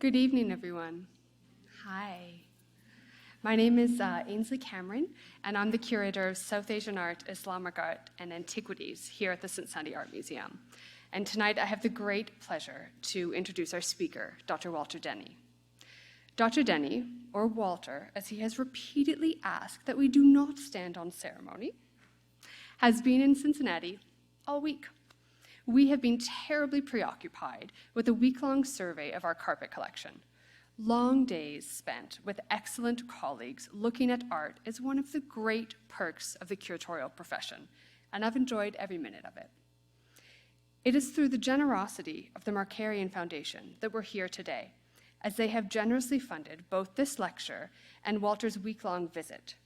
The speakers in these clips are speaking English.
Good evening, everyone. Hi. My name is Ainsley Cameron, and I'm the curator of South Asian art, Islamic art, and antiquities here at the Cincinnati Art Museum. And tonight I have the great pleasure to introduce our speaker, Dr. Walter Denny. Dr. Denny, or Walter, as he has repeatedly asked that we do not stand on ceremony, has been in Cincinnati all week. We have been terribly preoccupied with a week-long survey of our carpet collection. Long days spent with excellent colleagues looking at art is one of the great perks of the curatorial profession, and I've enjoyed every minute of it. It is through the generosity of the Markarian Foundation that we're here today, as they have generously funded both this lecture and Walter's week-long visit.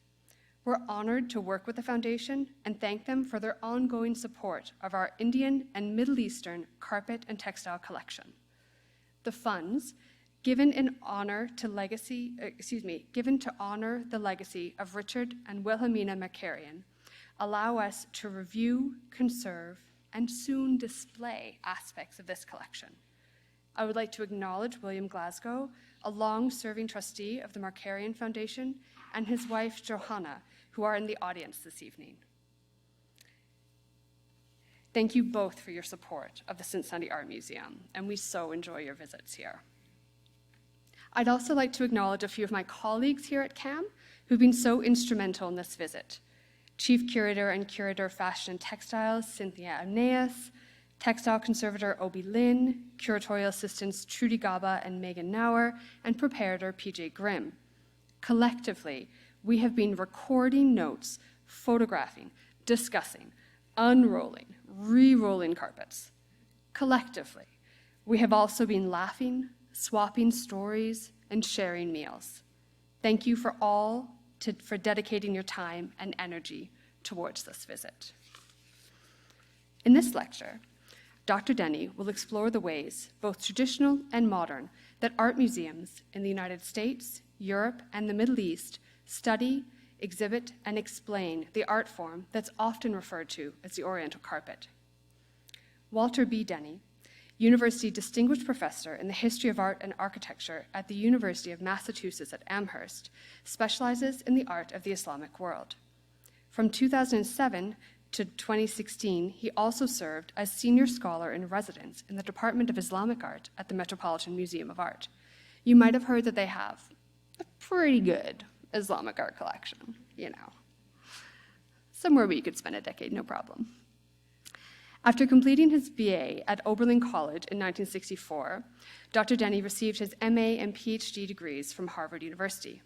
We're honored to work with the Foundation and thank them for their ongoing support of our Indian and Middle Eastern carpet and textile collection. The funds, given to honor the legacy of Richard and Wilhelmina Markarian, allow us to review, conserve, and soon display aspects of this collection. I would like to acknowledge William Glasgow, a long-serving trustee of the Markarian Foundation, and his wife, Johanna, who are in the audience this evening. Thank you both for your support of the Cincinnati Art Museum, and we so enjoy your visits here. I'd also like to acknowledge a few of my colleagues here at CAM who've been so instrumental in this visit. Chief Curator and Curator of Fashion and Textiles, Cynthia Amneas, Textile Conservator Obi Lin, Curatorial Assistants Trudy Gaba and Megan Nauer, and Preparator PJ Grimm. Collectively, we have been recording notes, photographing, discussing, unrolling, re-rolling carpets. Collectively, we have also been laughing, swapping stories, and sharing meals. Thank you for dedicating your time and energy towards this visit. In this lecture, Dr. Denny will explore the ways, both traditional and modern, that art museums in the United States, Europe, and the Middle East study, exhibit, and explain the art form that's often referred to as the oriental carpet. Walter B. Denny, University Distinguished Professor in the History of Art and Architecture at the University of Massachusetts at Amherst, specializes in the art of the Islamic world. From 2007 to 2016, he also served as Senior Scholar in Residence in the Department of Islamic Art at the Metropolitan Museum of Art. You might have heard that they have a pretty good Islamic art collection, somewhere where you could spend a decade, no problem. After completing his BA at Oberlin College in 1964, Dr. Denny received his MA and PhD degrees from Harvard University.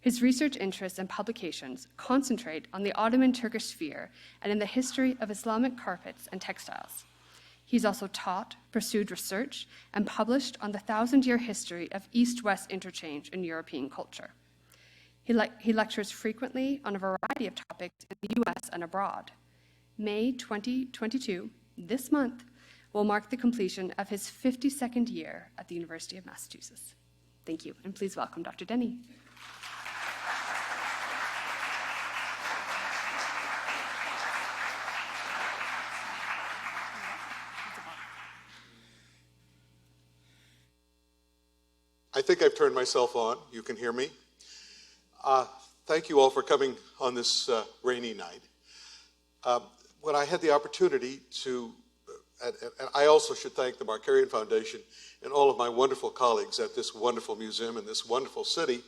His research interests and publications concentrate on the Ottoman Turkish sphere and in the history of Islamic carpets and textiles. He's also taught, pursued research, and published on the 1,000-year history of East-West interchange in European culture. He lectures frequently on a variety of topics in the US and abroad. May 2022, this month, will mark the completion of his 52nd year at the University of Massachusetts. Thank you, and please welcome Dr. Denny. I think I've turned myself on. You can hear me. Thank you all for coming on this rainy night. When I had the opportunity to, and I also should thank the Markarian Foundation and all of my wonderful colleagues at this wonderful museum in this wonderful city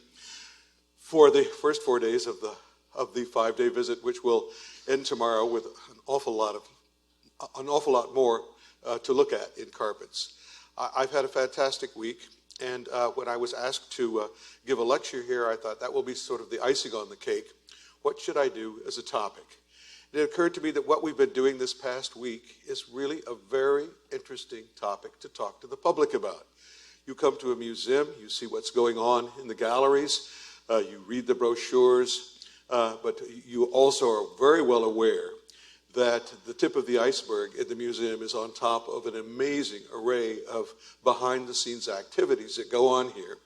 for the first 4 days of the 5-day visit, which will end tomorrow with an awful lot more to look at in carpets. I've had a fantastic week. And when I was asked to give a lecture here, I thought that will be sort of the icing on the cake. What should I do as a topic? It occurred to me that what we've been doing this past week is really a very interesting topic to talk to the public about. You come to a museum, you see what's going on in the galleries, you read the brochures, but you also are very well aware that the tip of the iceberg in the museum is on top of an amazing array of behind-the-scenes activities that go on here,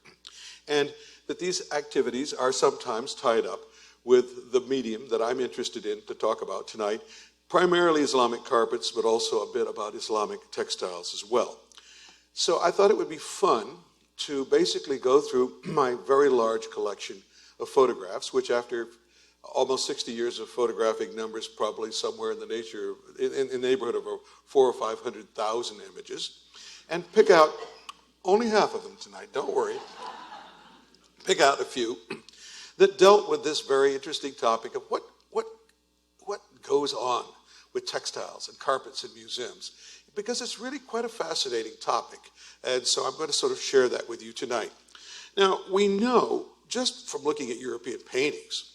and that these activities are sometimes tied up with the medium that I'm interested in to talk about tonight, primarily Islamic carpets, but also a bit about Islamic textiles as well. So I thought it would be fun to basically go through my very large collection of photographs, which after almost 60 years of photographing numbers probably somewhere in the neighborhood of 400,000 or 500,000 images, and pick out only half of them tonight, don't worry. Pick out a few that dealt with this very interesting topic of what goes on with textiles and carpets in museums, because it's really quite a fascinating topic. And so I'm going to sort of share that with you tonight. Now, we know, just from looking at European paintings,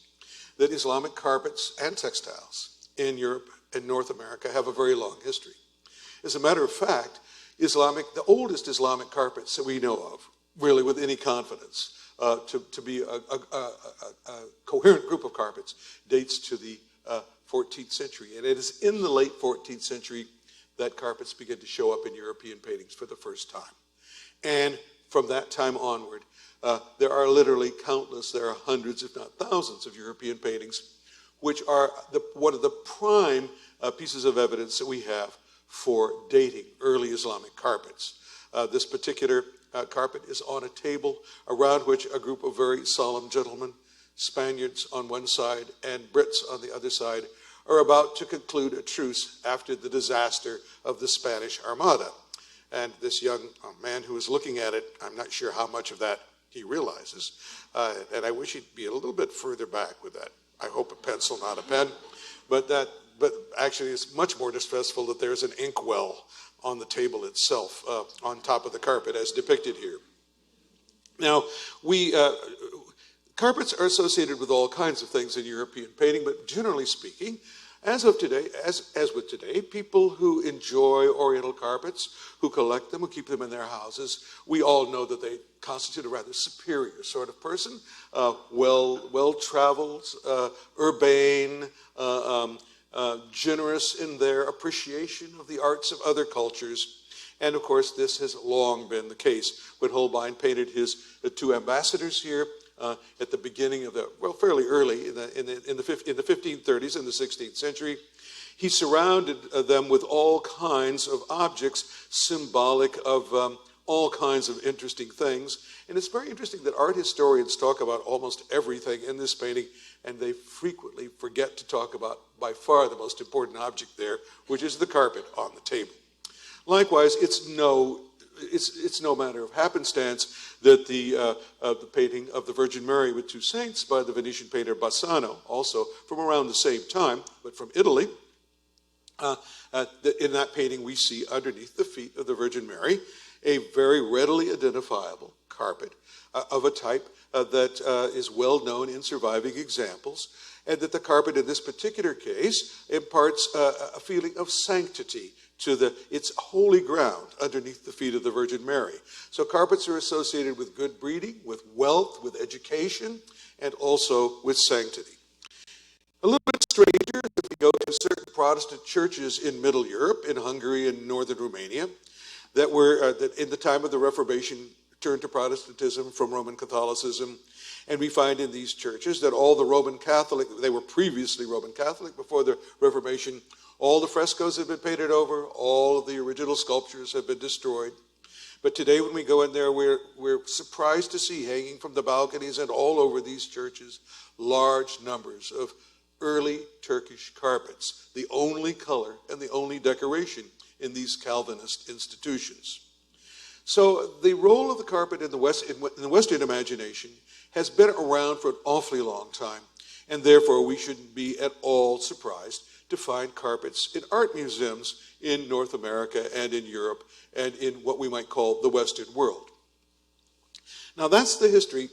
that Islamic carpets and textiles in Europe and North America have a very long history. As a matter of fact, the oldest Islamic carpets that we know of, really with any confidence, to be a coherent group of carpets, dates to the 14th century. And it is in the late 14th century that carpets begin to show up in European paintings for the first time. And from that time onward, there are literally countless, there are hundreds, if not thousands, of European paintings, which are one of the prime pieces of evidence that we have for dating early Islamic carpets. This particular carpet is on a table around which a group of very solemn gentlemen, Spaniards on one side and Brits on the other side, are about to conclude a truce after the disaster of the Spanish Armada. And this young man who is looking at it, I'm not sure how much of that he realizes, and I wish he'd be a little bit further back with that. I hope a pencil, not a pen, but actually it's much more distressful that there's an inkwell on the table itself, on top of the carpet, as depicted here. Now, carpets are associated with all kinds of things in European painting, but generally speaking, as with today, people who enjoy oriental carpets, who collect them, who keep them in their houses, we all know that they constitute a rather superior sort of person, well-traveled, urbane, generous in their appreciation of the arts of other cultures. And of course, this has long been the case. When Holbein painted his two ambassadors here, at the beginning of fairly early in the 1530s and the 16th century, he surrounded them with all kinds of objects symbolic of all kinds of interesting things. And it's very interesting that art historians talk about almost everything in this painting, and they frequently forget to talk about by far the most important object there, which is the carpet on the table. Likewise, it's no matter of happenstance that the painting of the Virgin Mary with two saints by the Venetian painter Bassano, also from around the same time, but from Italy, in that painting we see underneath the feet of the Virgin Mary a very readily identifiable carpet of a type that is well known in surviving examples, and that the carpet in this particular case imparts a feeling of sanctity to its holy ground underneath the feet of the Virgin Mary. So carpets are associated with good breeding, with wealth, with education, and also with sanctity. A little bit stranger if we go to certain Protestant churches in Middle Europe, in Hungary and northern Romania, that in the time of the Reformation turned to Protestantism from Roman Catholicism. And we find in these churches that all the Roman Catholic, they were previously Roman Catholic before the Reformation, all the frescoes have been painted over, all of the original sculptures have been destroyed. But today when we go in there, we're surprised to see hanging from the balconies and all over these churches large numbers of early Turkish carpets, the only color and the only decoration in these Calvinist institutions. So the role of the carpet in the Western imagination has been around for an awfully long time, and therefore we shouldn't be at all surprised to find carpets in art museums in North America and in Europe and in what we might call the Western world. Now that's the history,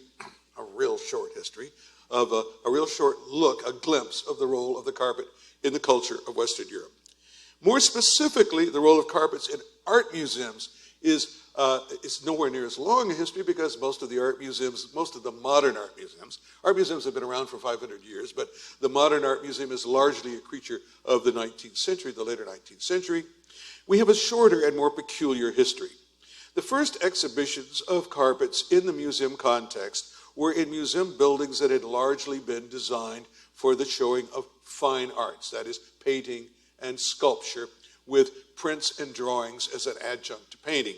a real short history, of a real short look, a glimpse of the role of the carpet in the culture of Western Europe. More specifically, the role of carpets in art museums is nowhere near as long a history, because most of the modern art museums have been around for 500 years, but the modern art museum is largely a creature of the 19th century, the later 19th century. We have a shorter and more peculiar history. The first exhibitions of carpets in the museum context were in museum buildings that had largely been designed for the showing of fine arts, that is, painting and sculpture, with prints and drawings as an adjunct to painting.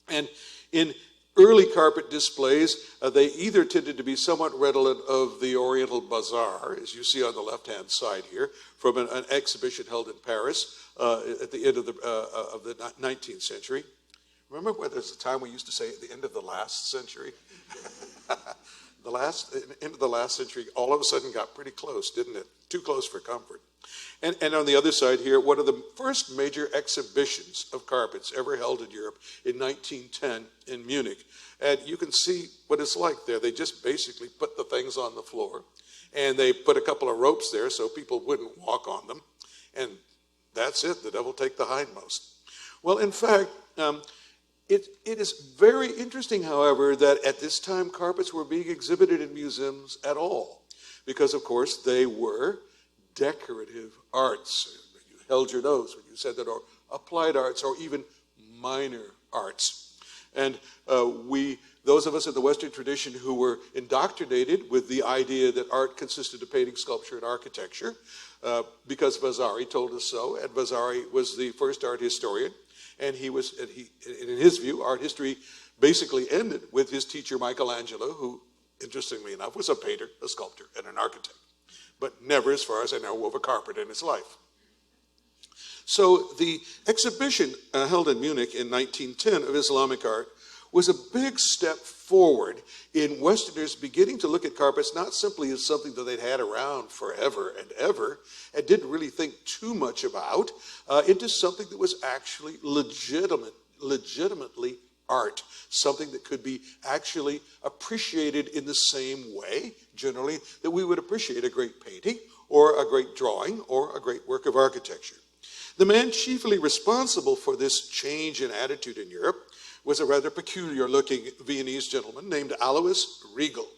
And in early carpet displays, they either tended to be somewhat redolent of the Oriental Bazaar, as you see on the left-hand side here, from an exhibition held in Paris at the end of the 19th century. Remember when there's a time we used to say at the end of the last century? End of the last century all of a sudden got pretty close, didn't it? Too close for comfort. And on the other side here, one of the first major exhibitions of carpets ever held in Europe in 1910 in Munich. And you can see what it's like there. They just basically put the things on the floor, and they put a couple of ropes there so people wouldn't walk on them. And that's it, the devil take the hindmost. Well, in fact, it is very interesting, however, that at this time carpets were being exhibited in museums at all. Because, of course, they were decorative arts. You held your nose when you said that, or applied arts, or even minor arts. And those of us in the Western tradition who were indoctrinated with the idea that art consisted of painting, sculpture, and architecture, because Vasari told us so, and Vasari was the first art historian, and in his view, art history basically ended with his teacher Michelangelo, who, interestingly enough, was a painter, a sculptor, and an architect, but never, as far as I know, wove a carpet in his life. So the exhibition held in Munich in 1910 of Islamic art was a big step forward in Westerners beginning to look at carpets not simply as something that they'd had around forever and ever and didn't really think too much about, into something that was actually legitimately art, something that could be actually appreciated in the same way, generally, that we would appreciate a great painting or a great drawing or a great work of architecture. The man chiefly responsible for this change in attitude in Europe was a rather peculiar-looking Viennese gentleman named Alois Riegel.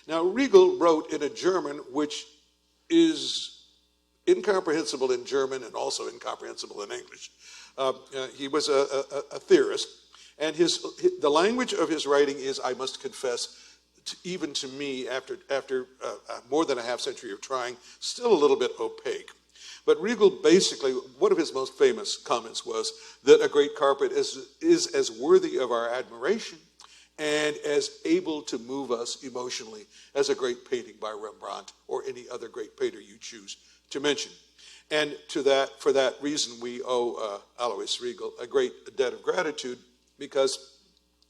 Now, Riegel wrote in a German which is incomprehensible in German and also incomprehensible in English. He was a theorist, and the language of his writing is, I must confess, even to me, after more than a half century of trying, still a little bit opaque. But Riegel basically, one of his most famous comments was that a great carpet is as worthy of our admiration and as able to move us emotionally as a great painting by Rembrandt or any other great painter you choose to mention. And for that reason, we owe Alois Riegel a great debt of gratitude, because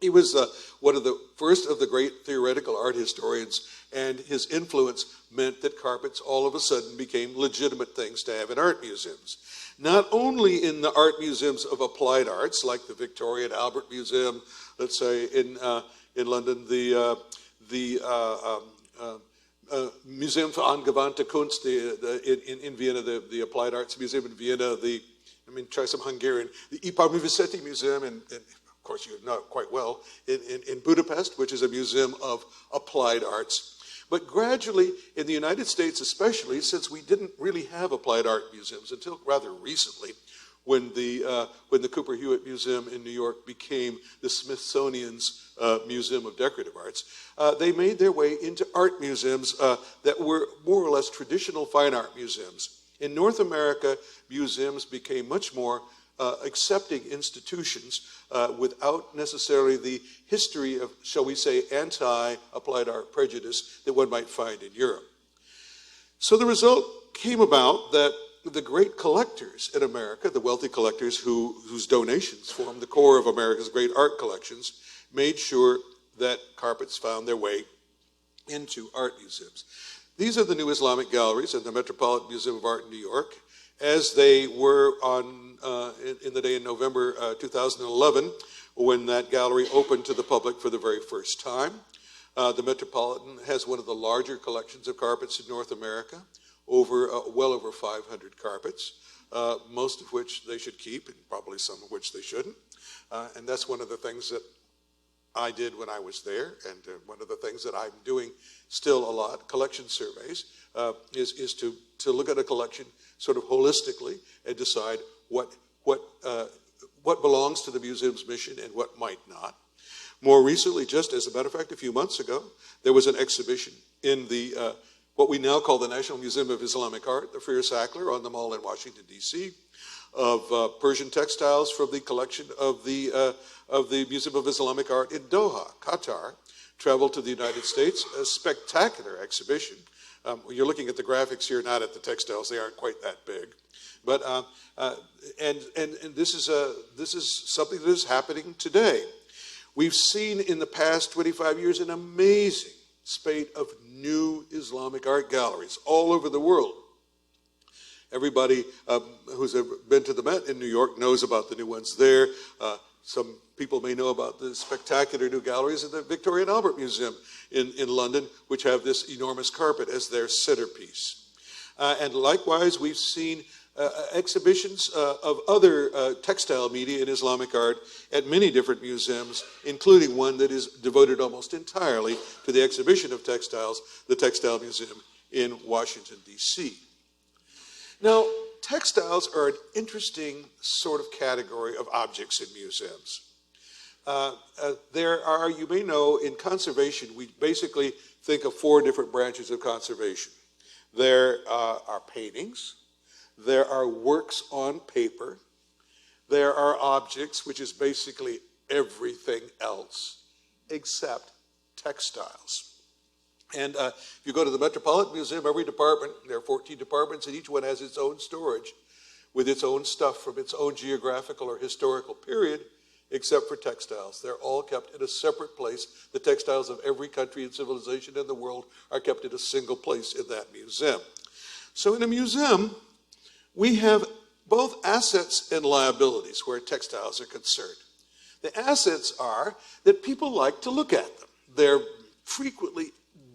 he was one of the first of the great theoretical art historians, and his influence meant that carpets all of a sudden became legitimate things to have in art museums. Not only in the art museums of applied arts, like the Victoria and Albert Museum, let's say in London, the Museum für angewandte Kunst in Vienna, the Applied Arts Museum in Vienna, try some Hungarian, the Ipar Museum, and of course you know it quite well, in Budapest, which is a museum of applied arts. But gradually, in the United States especially, since we didn't really have applied art museums until rather recently, when the Cooper Hewitt Museum in New York became the Smithsonian's Museum of Decorative Arts, they made their way into art museums that were more or less traditional fine art museums. In North America, museums became much more accepting institutions without necessarily the history of, shall we say, anti-applied art prejudice that one might find in Europe. So the result came about that the great collectors in America, the wealthy collectors whose donations formed the core of America's great art collections, made sure that carpets found their way into art museums. These are the new Islamic galleries in the Metropolitan Museum of Art in New York, as they were in the day in November 2011, when that gallery opened to the public for the very first time. The Metropolitan has one of the larger collections of carpets in North America, well over 500 carpets, most of which they should keep, and probably some of which they shouldn't. And that's one of the things that I did when I was there, and one of the things that I'm doing still a lot, collection surveys, is to look at a collection sort of holistically and decide what belongs to the museum's mission and what might not. More recently, just as a matter of fact, a few months ago, there was an exhibition in the what we now call the National Museum of Islamic Art, the Freer Sackler, on the Mall in Washington, D.C., of Persian textiles from the collection of the Museum of Islamic Art in Doha, Qatar, traveled to the United States, a spectacular exhibition. You're looking at the graphics here, not at the textiles. They aren't quite that big. But, and this is something that is happening today. We've seen in the past 25 years an amazing spate of new Islamic art galleries all over the world. Everybody who's ever been to the Met in New York knows about the new ones there. Some people may know about the spectacular new galleries in the Victoria and Albert Museum in London, which have this enormous carpet as their centerpiece. And likewise, we've seen exhibitions of other textile media in Islamic art at many different museums, including one that is devoted almost entirely to the exhibition of textiles, the Textile Museum in Washington, D.C. Now, textiles are an interesting sort of category of objects in museums. There are, you may know, in conservation, we basically think of 4 different branches of conservation. There are paintings, there are works on paper, there are objects, which is basically everything else except textiles. And if you go to the Metropolitan Museum, every department, there are 14 departments, and each one has its own storage with its own stuff from its own geographical or historical period, except for textiles. They're all kept in a separate place. The textiles of every country and civilization in the world are kept in a single place in that museum. So in a museum, we have both assets and liabilities where textiles are concerned. The assets are that people like to look at them. They're frequently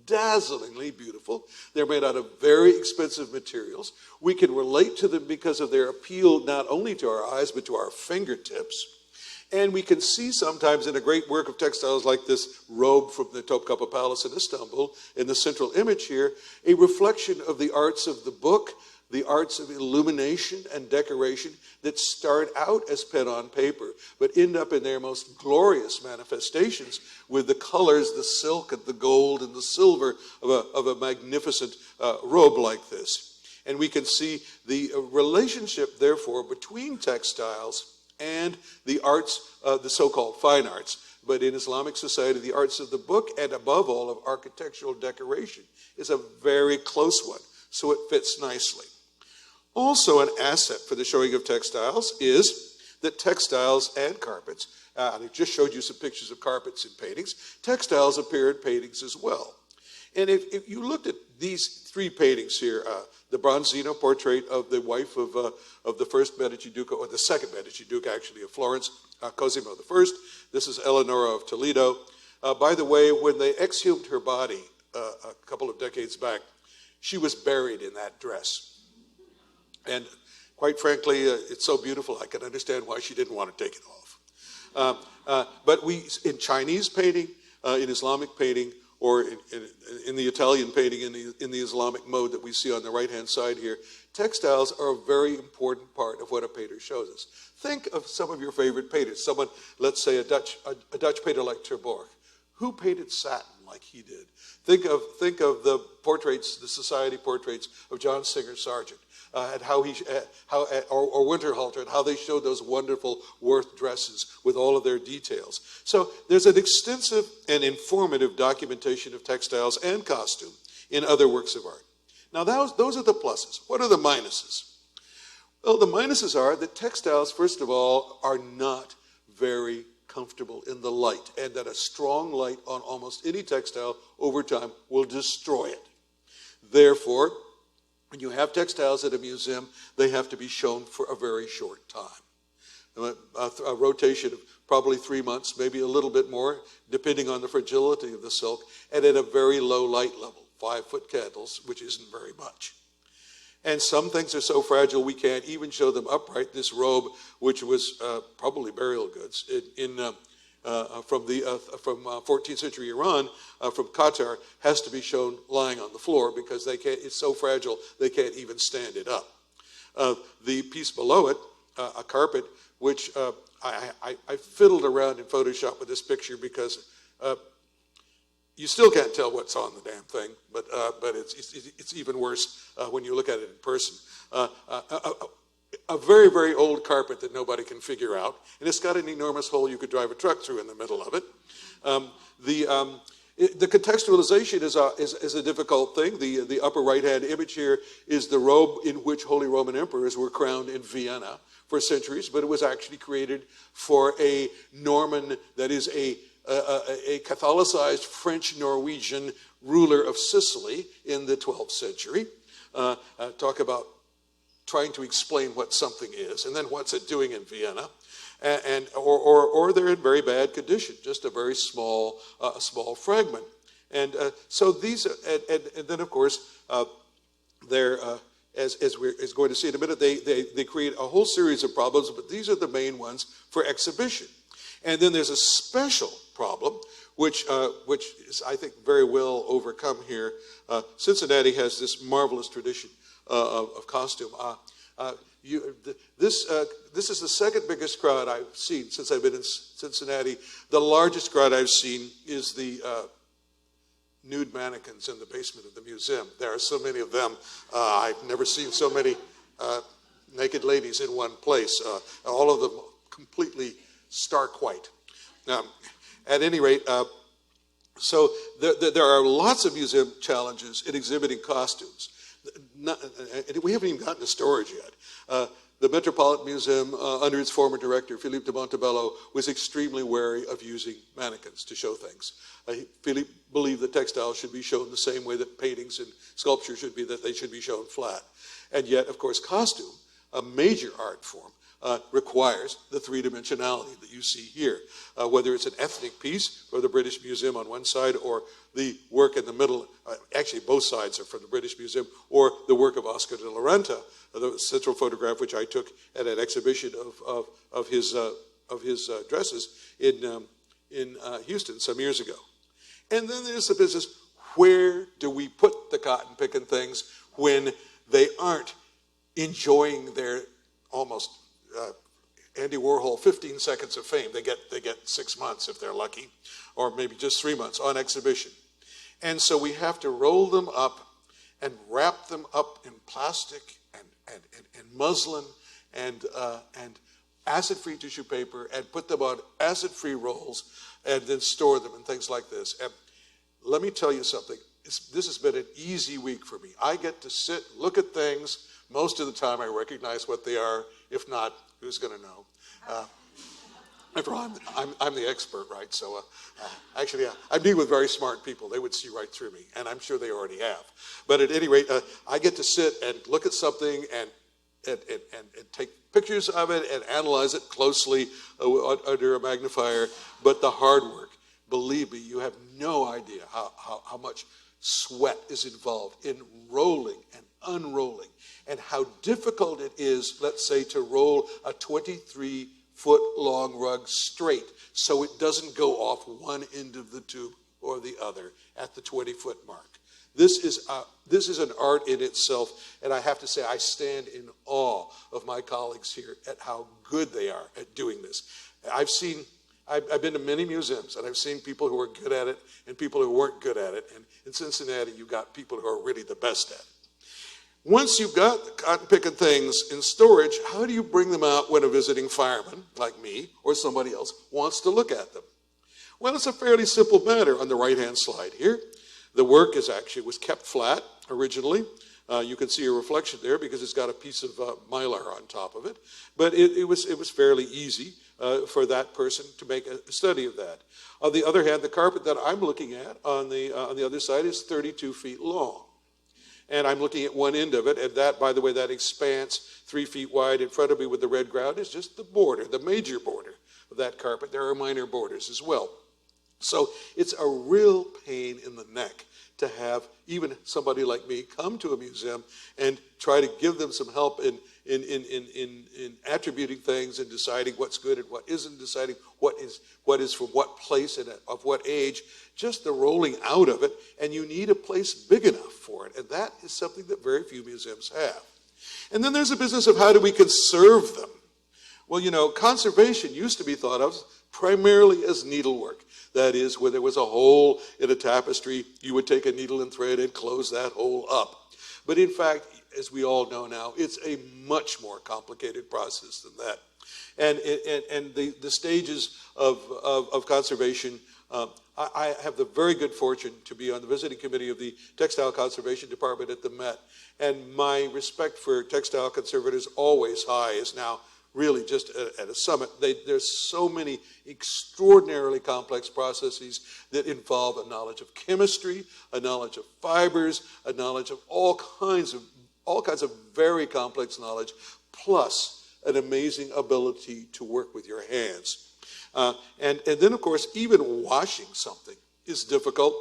dazzlingly beautiful. They're made out of very expensive materials. We can relate to them because of their appeal not only to our eyes, but to our fingertips. And we can see sometimes in a great work of textiles like this robe from the Topkapı Palace in Istanbul, in the central image here, a reflection of the arts of the book, the arts of illumination and decoration that start out as pen on paper, but end up in their most glorious manifestations with the colors, the silk and the gold and the silver of a magnificent robe like this. And we can see the relationship, therefore, between textiles and the arts, the so-called fine arts. But in Islamic society, the arts of the book, and above all of architectural decoration, is a very close one, so it fits nicely. Also an asset for the showing of textiles is that textiles and carpets, I just showed you some pictures of carpets and paintings, textiles appear in paintings as well. And if you looked at these 3 paintings here, the Bronzino portrait of the wife of the first Medici Duke, or the second Medici Duke actually, of Florence, Cosimo I. This is Eleonora of Toledo. By the way, when they exhumed her body a couple of decades back, she was buried in that dress. And quite frankly, it's so beautiful, I can understand why she didn't want to take it off. But in Chinese painting, in Islamic painting, or in the Italian painting in the Islamic mode that we see on the right-hand side here, textiles are a very important part of what a painter shows us. Think of some of your favorite painters. Someone, let's say a Dutch painter like Ter Borch. Who painted satin like he did? Think of the portraits, the society portraits of John Singer Sargent. And or Winterhalter, and how they showed those wonderful Worth dresses with all of their details. So there's an extensive and informative documentation of textiles and costume in other works of art. Now those are the pluses. What are the minuses? Well, the minuses are that textiles, first of all, are not very comfortable in the light, and that a strong light on almost any textile over time will destroy it. Therefore, when you have textiles at a museum, they have to be shown for a very short time. A rotation of probably 3 months, maybe a little bit more, depending on the fragility of the silk, and at a very low light level, 5-foot candles, which isn't very much. And some things are so fragile we can't even show them upright. This robe, which was probably burial goods from 14th century Iran, from Qatar, has to be shown lying on the floor because they can't. It's so fragile they can't even stand it up. The piece below it, a carpet, which I fiddled around in Photoshop with this picture because you still can't tell what's on the damn thing, but it's even worse when you look at it in person. a very, very old carpet that nobody can figure out, and it's got an enormous hole you could drive a truck through in the middle of it. The contextualization is a difficult thing. The upper right-hand image here is the robe in which Holy Roman Emperors were crowned in Vienna for centuries, but it was actually created for a Norman, that is a Catholicized French-Norwegian ruler of Sicily in the 12th century. Talk about trying to explain what something is, and then what's it doing in Vienna, or they're in very bad condition, just a very small fragment. And so these, and then of course, they're as we're going to see in a minute, they create a whole series of problems, but these are the main ones for exhibition. And then there's a special problem, which is, I think, very well overcome here. Cincinnati has this marvelous tradition of costume. This is the second biggest crowd I've seen since I've been in Cincinnati. The largest crowd I've seen is the nude mannequins in the basement of the museum. There are so many of them. I've never seen so many naked ladies in one place. All of them completely stark white. At any rate, so there are lots of museum challenges in exhibiting costumes. We haven't even gotten to storage yet. The Metropolitan Museum, under its former director, Philippe de Montebello, was extremely wary of using mannequins to show things. Philippe believed that textiles should be shown the same way that paintings and sculpture should be, that they should be shown flat. And yet, of course, costume, a major art form, requires the three-dimensionality that you see here. Whether it's an ethnic piece for the British Museum on one side, or the work in the middle, actually both sides are from the British Museum, or the work of Oscar de la Renta, the central photograph which I took at an exhibition of his dresses in Houston some years ago. And then there's the business, where do we put the cotton picking things when they aren't enjoying their almost Andy Warhol 15 seconds of fame? They get 6 months if they're lucky, or maybe just 3 months on exhibition. And so we have to roll them up and wrap them up in plastic and muslin and acid-free tissue paper, and put them on acid-free rolls, and then store them and things like this. And let me tell you something. This has been an easy week for me. I get to sit, look at things. Most of the time I recognize what they are. If not, who's going to know? I'm the expert, right? So actually, I deal with very smart people. They would see right through me, and I'm sure they already have. But at any rate, I get to sit and look at something and take pictures of it and analyze it closely under a magnifier. But the hard work, believe me, you have no idea how much sweat is involved in rolling and unrolling, and how difficult it is, let's say, to roll a 23-foot-long rug straight so it doesn't go off one end of the tube or the other at the 20-foot mark. This is an art in itself, and I have to say I stand in awe of my colleagues here at how good they are at doing this. I've been to many museums, and I've seen people who are good at it and people who weren't good at it. And in Cincinnati, you've got people who are really the best at it. Once you've got the cotton-picking things in storage, how do you bring them out when a visiting fireman, like me, or somebody else, wants to look at them? Well, it's a fairly simple matter on the right-hand slide here. The work was kept flat originally. You can see a reflection there because it's got a piece of mylar on top of it. But it was fairly easy for that person to make a study of that. On the other hand, the carpet that I'm looking at on the other side is 32 feet long. And I'm looking at one end of it, and that, by the way, that expanse 3 feet wide in front of me with the red ground is just the border, the major border of that carpet. There are minor borders as well. So it's a real pain in the neck to have even somebody like me come to a museum and try to give them some help in attributing things and deciding what's good and what isn't, deciding what is from what place and of what age, just the rolling out of it, and you need a place big enough for it, and that is something that very few museums have. And then there's a business of how do we conserve them? Well, you know, conservation used to be thought of primarily as needlework. That is, where there was a hole in a tapestry, you would take a needle and thread and close that hole up. But in fact, as we all know now, it's a much more complicated process than that. And the stages of conservation, I have the very good fortune to be on the visiting committee of the Textile Conservation Department at the Met. And my respect for textile conservators, always high, is now really just at a summit. There's so many extraordinarily complex processes that involve a knowledge of chemistry, a knowledge of fibers, a knowledge of all kinds of very complex knowledge, plus an amazing ability to work with your hands. And then, of course, even washing something is difficult.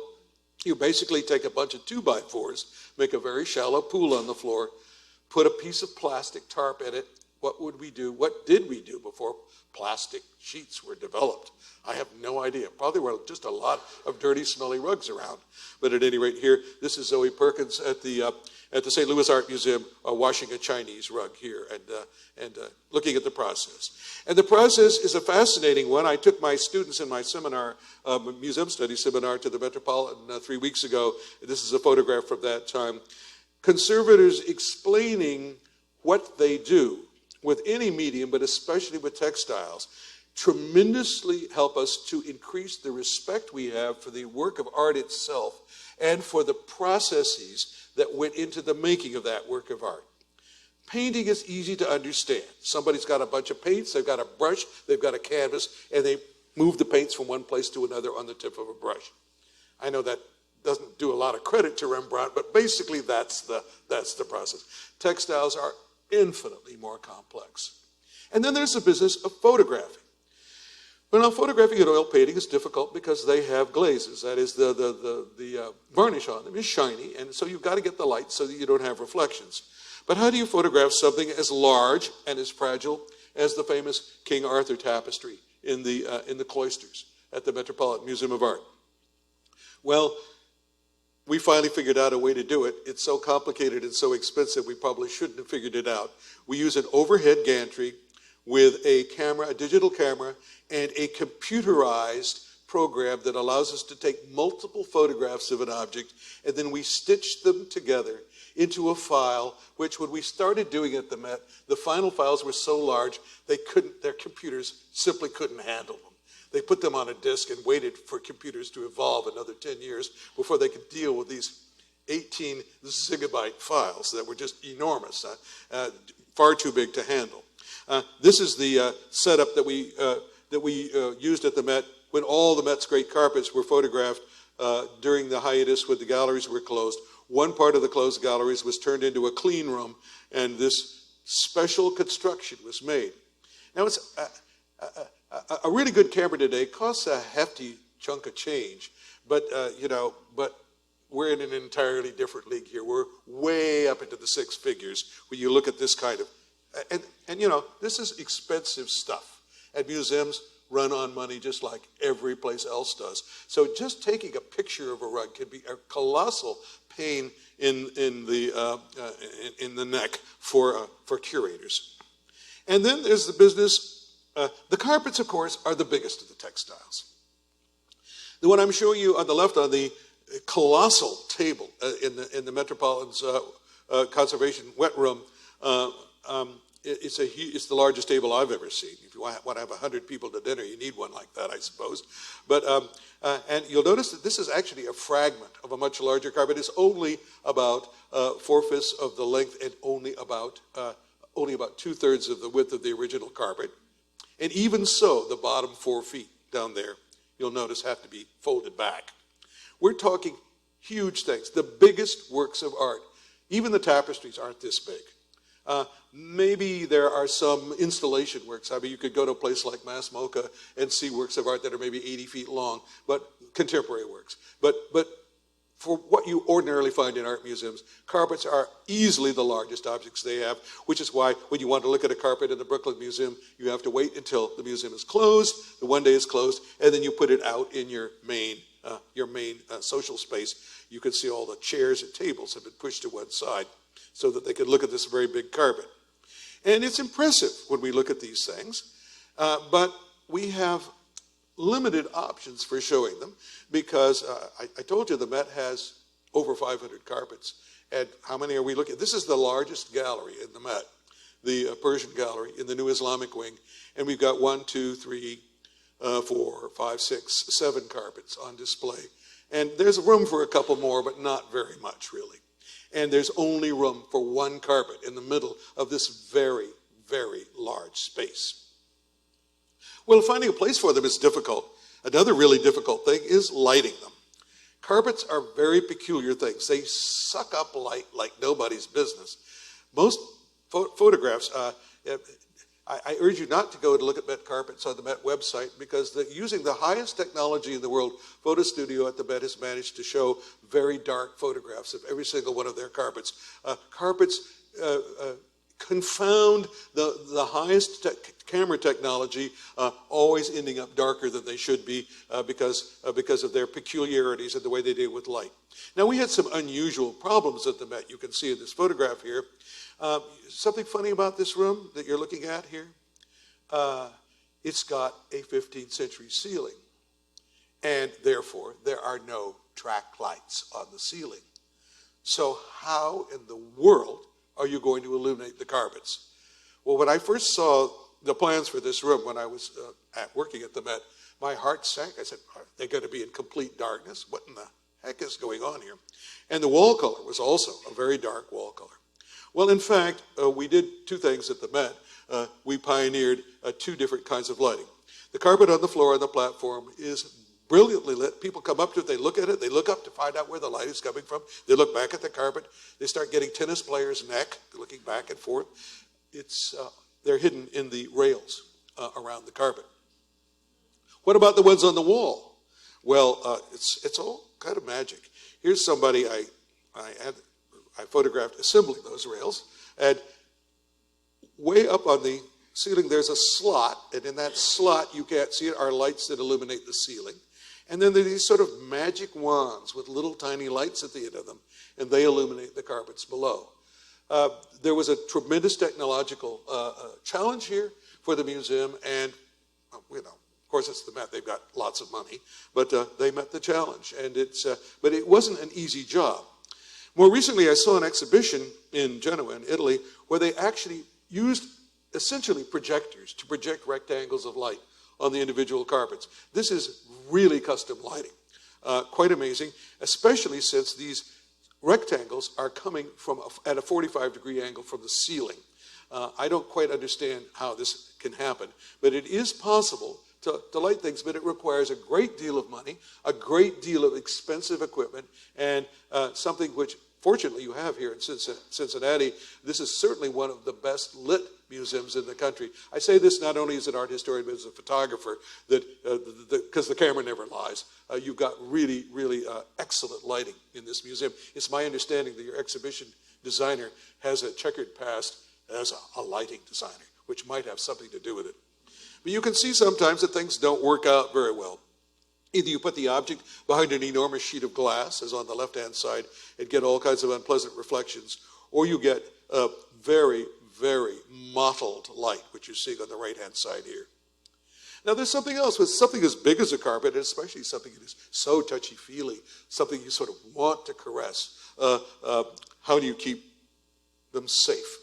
You basically take a bunch of 2x4s, make a very shallow pool on the floor, put a piece of plastic tarp in it. What would we do? What did we do before plastic sheets were developed? I have no idea. Probably were just a lot of dirty, smelly rugs around. But at any rate, here, this is Zoe Perkins at the St. Louis Art Museum washing a Chinese rug here and looking at the process. And the process is a fascinating one. I took my students in my seminar, museum studies seminar, to the Metropolitan 3 weeks ago. This is a photograph from that time. Conservators explaining what they do with any medium, but especially with textiles, tremendously help us to increase the respect we have for the work of art itself and for the processes that went into the making of that work of art. Painting is easy to understand. Somebody's got a bunch of paints, they've got a brush, they've got a canvas, and they move the paints from one place to another on the tip of a brush. I know that doesn't do a lot of credit to Rembrandt, but basically that's the process. Textiles are infinitely more complex. And then there's the business of photographing. Well, now, photographing an oil painting is difficult because they have glazes. That is, the varnish on them is shiny, and so you've got to get the light so that you don't have reflections. But how do you photograph something as large and as fragile as the famous King Arthur tapestry in the cloisters at the Metropolitan Museum of Art? Well, we finally figured out a way to do it. It's so complicated and so expensive, we probably shouldn't have figured it out. We use an overhead gantry with a camera, a digital camera, and a computerized program that allows us to take multiple photographs of an object, and then we stitch them together into a file, which when we started doing it at the Met, the final files were so large, their computers simply couldn't handle them. They put them on a disk and waited for computers to evolve another 10 years before they could deal with these 18 gigabyte files that were just enormous, far too big to handle. This is the setup that we used at the Met when all the Met's great carpets were photographed during the hiatus when the galleries were closed. One part of the closed galleries was turned into a clean room, and this special construction was made. Now, it's a really good camera today costs a hefty chunk of change, but but we're in an entirely different league here. We're way up into the six figures when you look at this kind of, and this is expensive stuff. And museums run on money just like every place else does. So just taking a picture of a rug can be a colossal pain in the neck for curators. And then there's the business. The carpets, of course, are the biggest of the textiles. The one I'm showing you on the left on the colossal table in the Metropolitan's conservation wet room, it's the largest table I've ever seen. If you want to have 100 people to dinner, you need one like that, I suppose. But and you'll notice that this is actually a fragment of a much larger carpet. It's only about 4/5 of the length and only about 2/3 of the width of the original carpet. And even so, the bottom 4 feet down there, you'll notice, have to be folded back. We're talking huge things, the biggest works of art. Even the tapestries aren't this big. Maybe there are some installation works. I mean, you could go to a place like Mass MoCA and see works of art that are maybe 80 feet long, but contemporary works. But for what you ordinarily find in art museums, carpets are easily the largest objects they have, which is why when you want to look at a carpet in the Brooklyn Museum, you have to wait until the museum is closed, the one day is closed, and then you put it out in your main social space. You can see all the chairs and tables have been pushed to one side so that they could look at this very big carpet. And it's impressive when we look at these things, but we have limited options for showing them because I told you the Met has over 500 carpets, And how many are we looking at? This is the largest gallery in the Met, the Persian gallery in the new Islamic wing. And we've got 1, 2, 3, 4, 5, 6, 7 carpets on display. And there's room for a couple more, but not very much, really. And there's only room for 1 carpet in the middle of this very, very large space. Well, finding a place for them is difficult. Another really difficult thing is lighting them. Carpets are very peculiar things. They suck up light like nobody's business. Most photographs, I urge you not to go to look at Met carpets on the Met website, because using the highest technology in the world, Photo Studio at the Met has managed to show very dark photographs of every single one of their carpets. Carpets confound the highest camera technology, always ending up darker than they should be because of their peculiarities and the way they deal with light. Now, we had some unusual problems at the Met. You can see in this photograph here. Something funny about this room that you're looking at here, it's got a 15th century ceiling, and therefore there are no track lights on the ceiling. So how in the world are you going to illuminate the carpets? Well, when I first saw the plans for this room when I was working at the Met, my heart sank. I said, are they going to be in complete darkness? What in the heck is going on here? And the wall color was also a very dark wall color. Well, in fact, we did 2 things at the Met. We pioneered 2 different kinds of lighting. The carpet on the floor on the platform is brilliantly lit. People come up to it, they look at it, they look up to find out where the light is coming from. They look back at the carpet. They start getting tennis players' neck, looking back and forth. They're hidden in the rails around the carpet. What about the ones on the wall? Well, it's all kind of magic. Here's somebody I photographed assembling those rails, and way up on the ceiling there's a slot, and in that slot, you can't see it, are lights that illuminate the ceiling. And then there are these sort of magic wands with little tiny lights at the end of them, and they illuminate the carpets below. There was a tremendous technological challenge here for the museum, and of course it's the Met, they've got lots of money, but they met the challenge, and but it wasn't an easy job. More recently, I saw an exhibition in Genoa, in Italy, where they actually used essentially projectors to project rectangles of light on the individual carpets. This is really custom lighting. Quite amazing, especially since these rectangles are coming from at a 45-degree angle from the ceiling. I don't quite understand how this can happen, but it is possible to light things, but it requires a great deal of money, a great deal of expensive equipment, and something which, fortunately, you have here in Cincinnati. This is certainly one of the best lit museums in the country. I say this not only as an art historian, but as a photographer, because the camera never lies. You've got really, really excellent lighting in this museum. It's my understanding that your exhibition designer has a checkered past as a lighting designer, which might have something to do with it. But you can see sometimes that things don't work out very well. Either you put the object behind an enormous sheet of glass, as on the left-hand side, and get all kinds of unpleasant reflections, or you get a very, very mottled light, which you're seeing on the right-hand side here. Now, there's something else. With something as big as a carpet, and especially something that is so touchy-feely, something you sort of want to caress, how do you keep them safe?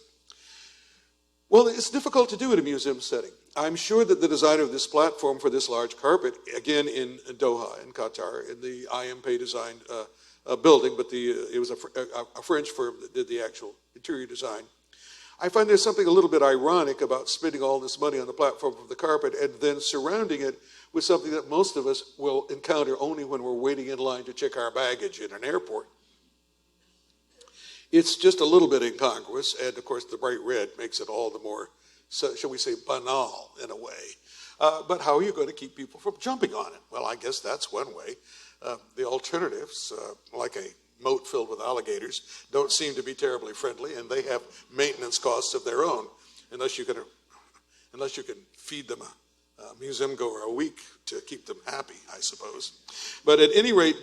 Well, it's difficult to do in a museum setting. I'm sure that the designer of this platform for this large carpet, again in Doha, in Qatar, in the IMP designed building, but it was a French firm that did the actual interior design. I find there's something a little bit ironic about spending all this money on the platform of the carpet and then surrounding it with something that most of us will encounter only when we're waiting in line to check our baggage in an airport. It's just a little bit incongruous, and of course the bright red makes it all the more, so, shall we say, banal in a way. But how are you going to keep people from jumping on it? Well, I guess that's one way. The alternatives, like a moat filled with alligators, don't seem to be terribly friendly, and they have maintenance costs of their own, unless you can feed them a museum goer a week to keep them happy, I suppose. But at any rate,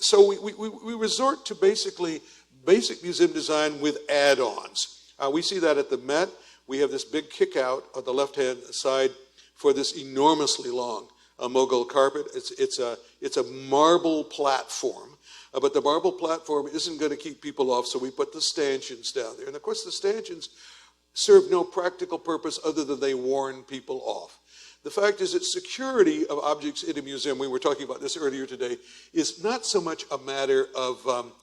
so we resort to basic museum design with add-ons. We see that at the Met. We have this big kick-out on the left-hand side for this enormously long a Mughal carpet. It's a marble platform, but the marble platform isn't going to keep people off, so we put the stanchions down there. And of course, the stanchions serve no practical purpose other than they warn people off. The fact is that security of objects in a museum, we were talking about this earlier today, is not so much a matter of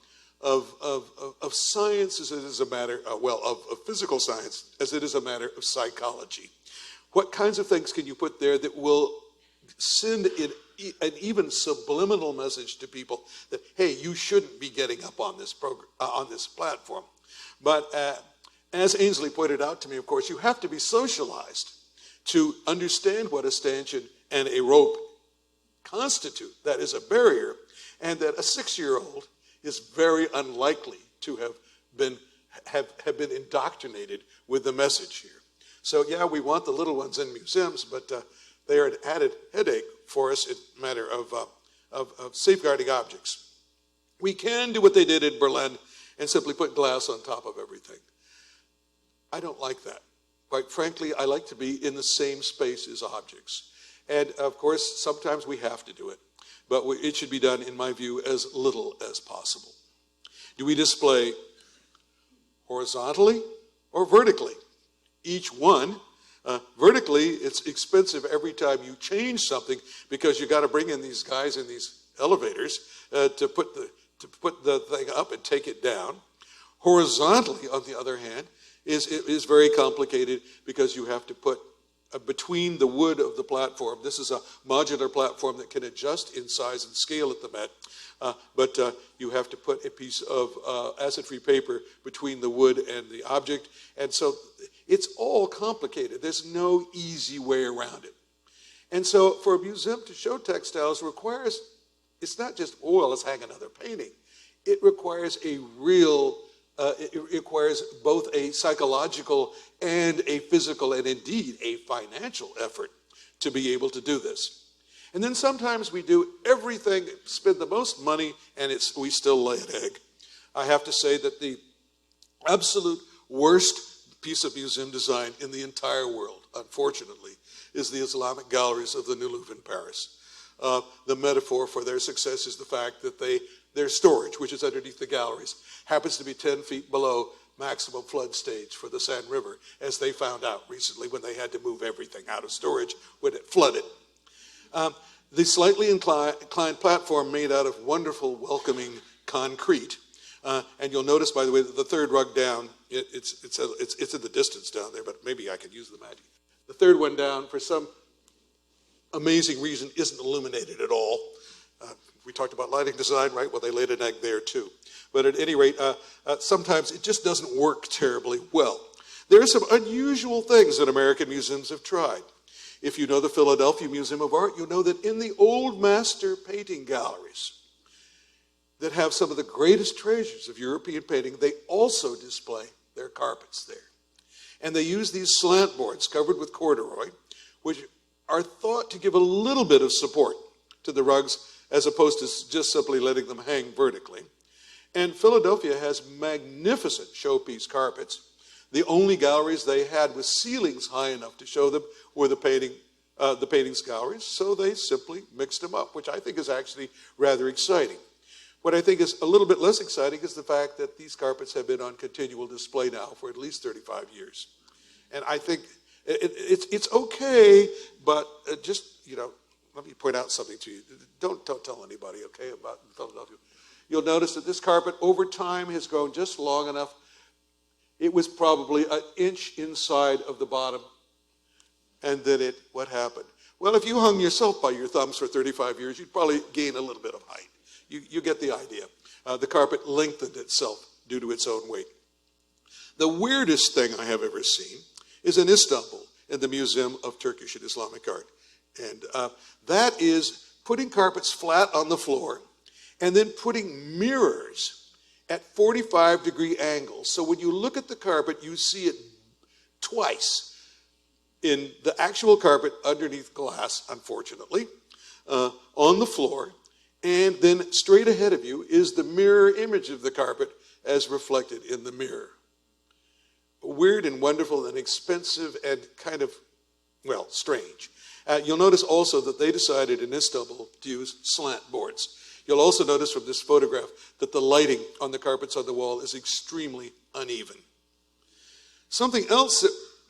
science as it is a matter, of physical science as it is a matter of psychology. What kinds of things can you put there that will send an even subliminal message to people that, hey, you shouldn't be getting up on this platform? But as Ainsley pointed out to me, of course, you have to be socialized to understand what a stanchion and a rope constitute. That is a barrier, and that a 6-year-old is very unlikely to have been indoctrinated with the message here. So yeah, we want the little ones in museums, but they are an added headache for us in a matter of safeguarding objects. We can do what they did in Berlin and simply put glass on top of everything. I don't like that. Quite frankly, I like to be in the same space as objects. And of course, sometimes we have to do it, but it should be done, in my view, as little as possible. Do we display horizontally or vertically? Each one. Vertically, it's expensive every time you change something because you got to bring in these guys in these elevators to put the thing up and take it down. Horizontally, on the other hand, is very complicated because you have to put between the wood of the platform. This is a modular platform that can adjust in size and scale at the Met, but you have to put a piece of acid-free paper between the wood and the object, and so it's all complicated. There's no easy way around it. And so for a museum to show textiles requires, it's not just, oh, well, let's hang another painting. It requires a real it requires both a psychological and a physical and indeed a financial effort to be able to do this. And then sometimes we do everything, spend the most money, and we still lay an egg. I have to say that the absolute worst piece of museum design in the entire world, unfortunately, is the Islamic galleries of the New Louvre in Paris. The metaphor for their success is the fact that their storage, which is underneath the galleries, happens to be 10 feet below maximum flood stage for the Seine River, as they found out recently when they had to move everything out of storage when it flooded. The slightly inclined platform made out of wonderful, welcoming concrete. And you'll notice, by the way, that the third rug down, it's in the distance down there, but maybe I could use the magic. The third one down, for some amazing reason, isn't illuminated at all. We talked about lighting design, right? Well, they laid an egg there too. But at any rate, sometimes it just doesn't work terribly well. There are some unusual things that American museums have tried. If you know the Philadelphia Museum of Art, you'll know that in the old master painting galleries that have some of the greatest treasures of European painting, they also display their carpets there. And they use these slant boards covered with corduroy, which are thought to give a little bit of support to the rugs as opposed to just simply letting them hang vertically. And Philadelphia has magnificent showpiece carpets. The only galleries they had with ceilings high enough to show them were the paintings galleries, so they simply mixed them up, which I think is actually rather exciting. What I think is a little bit less exciting is the fact that these carpets have been on continual display now for at least 35 years. And I think it's okay, but just, let me point out something to you. Don't tell anybody, okay, about Philadelphia. You'll notice that this carpet over time has grown just long enough. It was probably an inch inside of the bottom. And then what happened? Well, if you hung yourself by your thumbs for 35 years, you'd probably gain a little bit of height. You get the idea. The carpet lengthened itself due to its own weight. The weirdest thing I have ever seen is in Istanbul, in the Museum of Turkish and Islamic Art. And that is putting carpets flat on the floor and then putting mirrors at 45-degree angles. So when you look at the carpet, you see it twice in the actual carpet underneath glass, unfortunately, on the floor. And then straight ahead of you is the mirror image of the carpet as reflected in the mirror. Weird and wonderful and expensive and kind of, well, strange. You'll notice also that they decided in Istanbul to use slant boards. You'll also notice from this photograph that the lighting on the carpets on the wall is extremely uneven. Something else,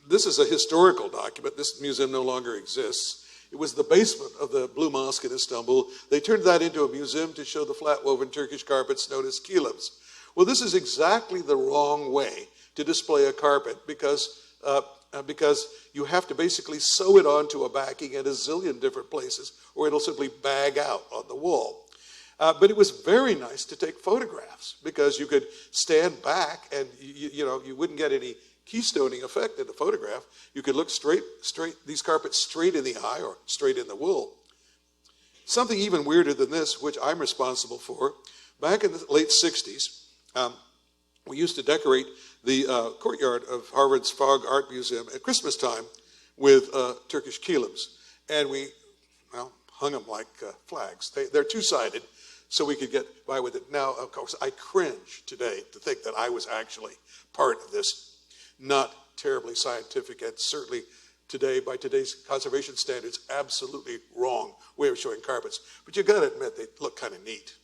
this is a historical document. This museum no longer exists. It was the basement of the Blue Mosque in Istanbul. They turned that into a museum to show the flat-woven Turkish carpets known as kilams. Well, this is exactly the wrong way to display a carpet because you have to basically sew it onto a backing at a zillion different places or it'll simply bag out on the wall. But it was very nice to take photographs because you could stand back and you wouldn't get any keystoning effect in the photograph. You could look straight these carpets straight in the eye or straight in the wool. Something even weirder than this, which I'm responsible for, back in the late 60s, we used to decorate the courtyard of Harvard's Fogg Art Museum at Christmas time with Turkish kilams. And we, hung them like flags. They're two-sided, so we could get by with it. Now, of course, I cringe today to think that I was actually part of this not terribly scientific and certainly today, by today's conservation standards, absolutely wrong way of showing carpets. But you've got to admit they look kind of neat.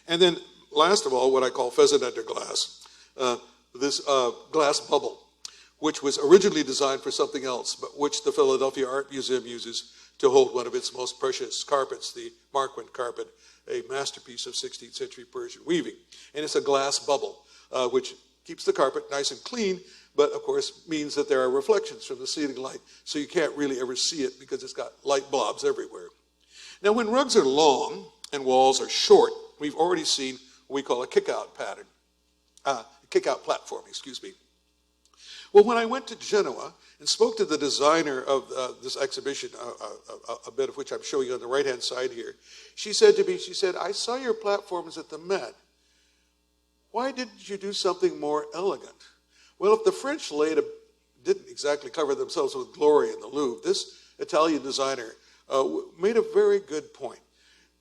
And then, last of all, what I call pheasant under glass, this glass bubble, which was originally designed for something else, but which the Philadelphia Art Museum uses to hold one of its most precious carpets, the Marquand carpet, a masterpiece of 16th century Persian weaving. And it's a glass bubble, which keeps the carpet nice and clean, but of course means that there are reflections from the ceiling light, so you can't really ever see it because it's got light blobs everywhere. Now, when rugs are long and walls are short, we've already seen what we call a kick-out pattern, kick-out platform, excuse me. Well, when I went to Genoa and spoke to the designer of this exhibition, a bit of which I'm showing you on the right-hand side here, she said to me, I saw your platforms at the Met. Why didn't you do something more elegant? Well, if the French didn't exactly cover themselves with glory in the Louvre, this Italian designer made a very good point.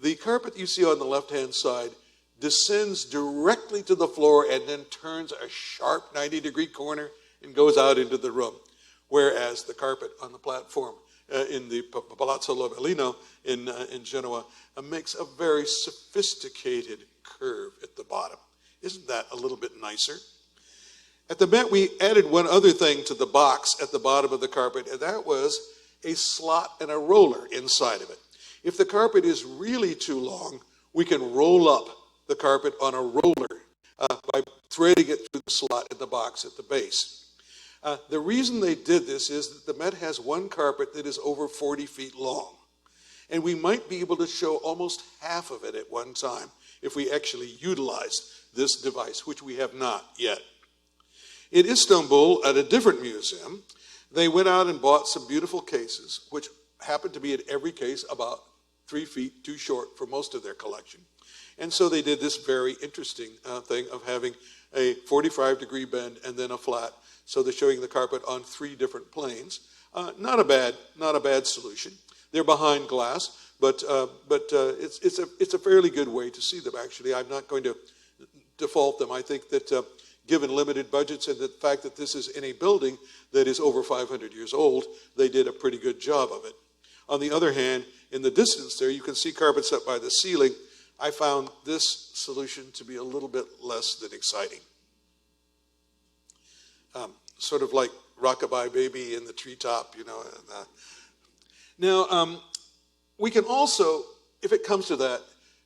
The carpet you see on the left-hand side descends directly to the floor and then turns a sharp 90-degree corner and goes out into the room, whereas the carpet on the platform in the Palazzo Lobellino in Genoa makes a very sophisticated curve at the bottom. Isn't that a little bit nicer? At the Met, we added one other thing to the box at the bottom of the carpet, and that was a slot and a roller inside of it. If the carpet is really too long, we can roll up the carpet on a roller by threading it through the slot in the box at the base. The reason they did this is that the Met has one carpet that is over 40 feet long, and we might be able to show almost half of it at one time if we actually utilized this device, which we have not yet. In Istanbul, at a different museum, they went out and bought some beautiful cases, which happened to be in every case about 3 feet too short for most of their collection. And so they did this very interesting thing of having a 45-degree bend and then a flat. So they're showing the carpet on 3 different planes. Not a bad solution. They're behind glass, but it's a fairly good way to see them, actually. I'm not going to default them. I think that given limited budgets and the fact that this is in a building that is over 500 years old, they did a pretty good job of it. On the other hand, in the distance there, you can see carpets up by the ceiling. I found this solution to be a little bit less than exciting. Sort of like Rockabye Baby in the treetop, you know. Now, we can also, if it comes to that,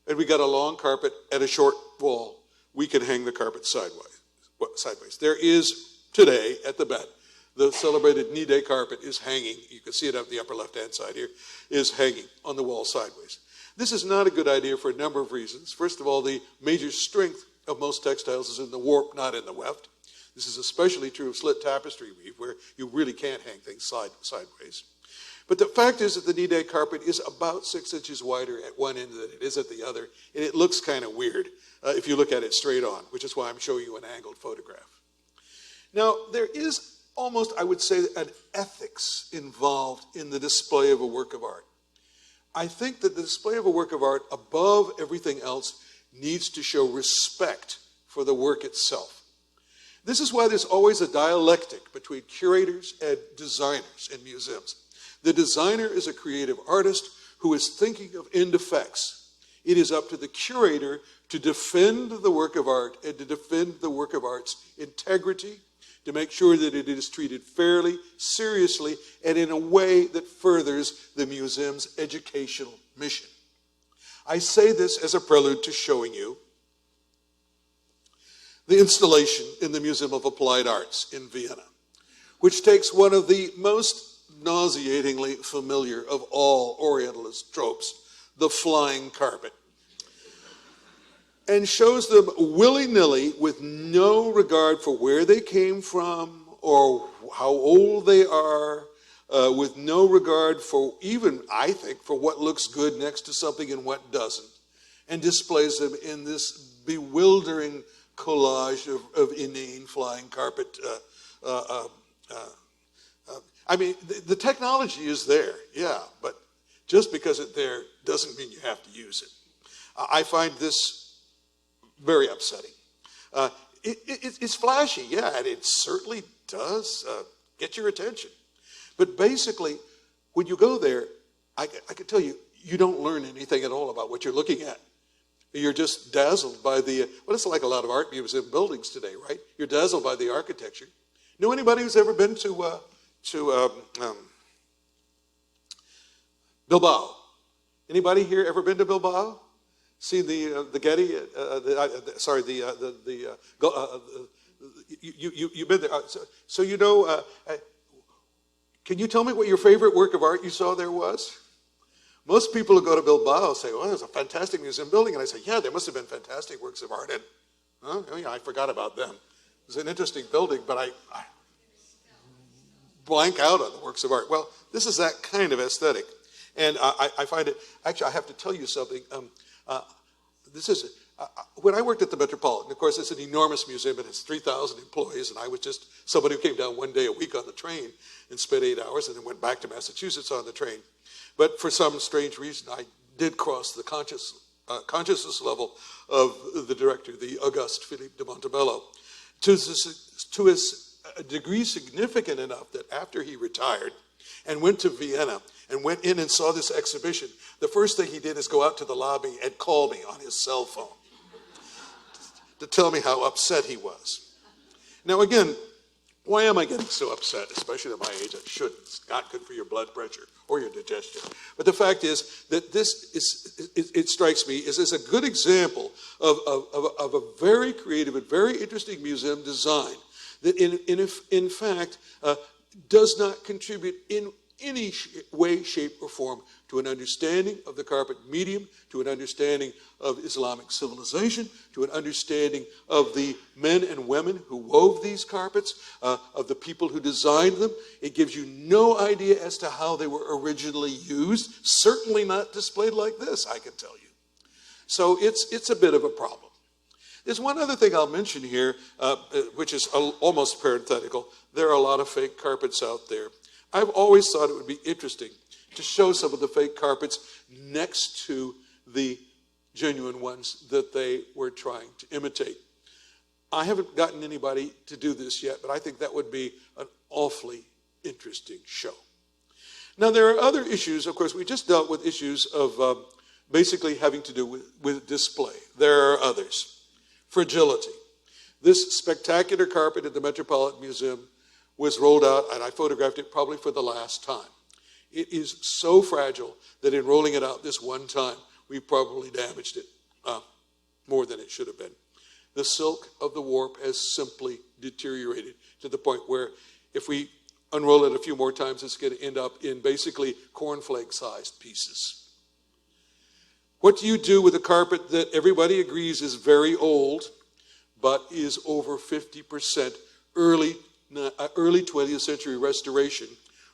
and we got a long carpet and a short wall, we can hang the carpet sideways. There is today at the Met, the celebrated knee-day carpet is hanging. You can see it up the upper left-hand side here, is hanging on the wall sideways. This is not a good idea for a number of reasons. First of all, the major strength of most textiles is in the warp, not in the weft. This is especially true of slit tapestry weave, where you really can't hang things sideways. But the fact is that the knee-day carpet is about 6 inches wider at one end than it is at the other, and it looks kind of weird if you look at it straight on, which is why I'm showing you an angled photograph. Now, there is almost, I would say, an ethics involved in the display of a work of art. I think that the display of a work of art, above everything else, needs to show respect for the work itself. This is why there's always a dialectic between curators and designers in museums. The designer is a creative artist who is thinking of end effects. It is up to the curator to defend the work of art and to defend the work of art's integrity, to make sure that it is treated fairly, seriously, and in a way that furthers the museum's educational mission. I say this as a prelude to showing you the installation in the Museum of Applied Arts in Vienna, which takes one of the most nauseatingly familiar of all Orientalist tropes, the flying carpet, and shows them willy-nilly with no regard for where they came from or how old they are, with no regard for even, I think, for what looks good next to something and what doesn't, and displays them in this bewildering collage of inane flying carpet. I mean, the technology is there, yeah, but just because it's there doesn't mean you have to use it. I find this very upsetting. It's flashy, yeah, and it certainly does get your attention. But basically, when you go there, I can tell you, you don't learn anything at all about what you're looking at. You're just dazzled by the, well, it's like a lot of art museum buildings today, right? You're dazzled by the architecture. Know anybody who's ever been to Bilbao? Anybody here ever been to Bilbao? See the Getty? You've been there. So you know. Can you tell me what your favorite work of art you saw there was? Most people who go to Bilbao say, "Well, there's a fantastic museum building," and I say, "Yeah, there must have been fantastic works of art." And oh yeah, I forgot about them. It was an interesting building, but I blank out on the works of art. Well, this is that kind of aesthetic. And I find it, actually, I have to tell you something. When I worked at the Metropolitan, of course, it's an enormous museum, and it's 3,000 employees, and I was just somebody who came down one day a week on the train and spent 8 hours and then went back to Massachusetts on the train. But for some strange reason, I did cross the consciousness level of the director, the August Philippe de Montebello, to a degree significant enough that after he retired and went to Vienna and went in and saw this exhibition, the first thing he did is go out to the lobby and call me on his cell phone to tell me how upset he was. Now again, why am I getting so upset, especially at my age? I shouldn't. It's not good for your blood pressure or your digestion. But the fact is that this is, it strikes me, is a good example of a very creative and very interesting museum design that in fact does not contribute in any way, shape, or form to an understanding of the carpet medium, to an understanding of Islamic civilization, to an understanding of the men and women who wove these carpets, of the people who designed them. It gives you no idea as to how they were originally used, certainly not displayed like this, I can tell you. So it's a bit of a problem. There's one other thing I'll mention here, which is almost parenthetical. There are a lot of fake carpets out there. I've always thought it would be interesting to show some of the fake carpets next to the genuine ones that they were trying to imitate. I haven't gotten anybody to do this yet, but I think that would be an awfully interesting show. Now, there are other issues. Of course, we just dealt with issues of basically having to do with display. There are others. Fragility. This spectacular carpet at the Metropolitan Museum was rolled out, and I photographed it probably for the last time. It is so fragile that in rolling it out this one time, we probably damaged it more than it should have been. The silk of the warp has simply deteriorated to the point where if we unroll it a few more times, it's going to end up in basically cornflake-sized pieces. What do you do with a carpet that everybody agrees is very old, but is over 50% early 20th century restoration,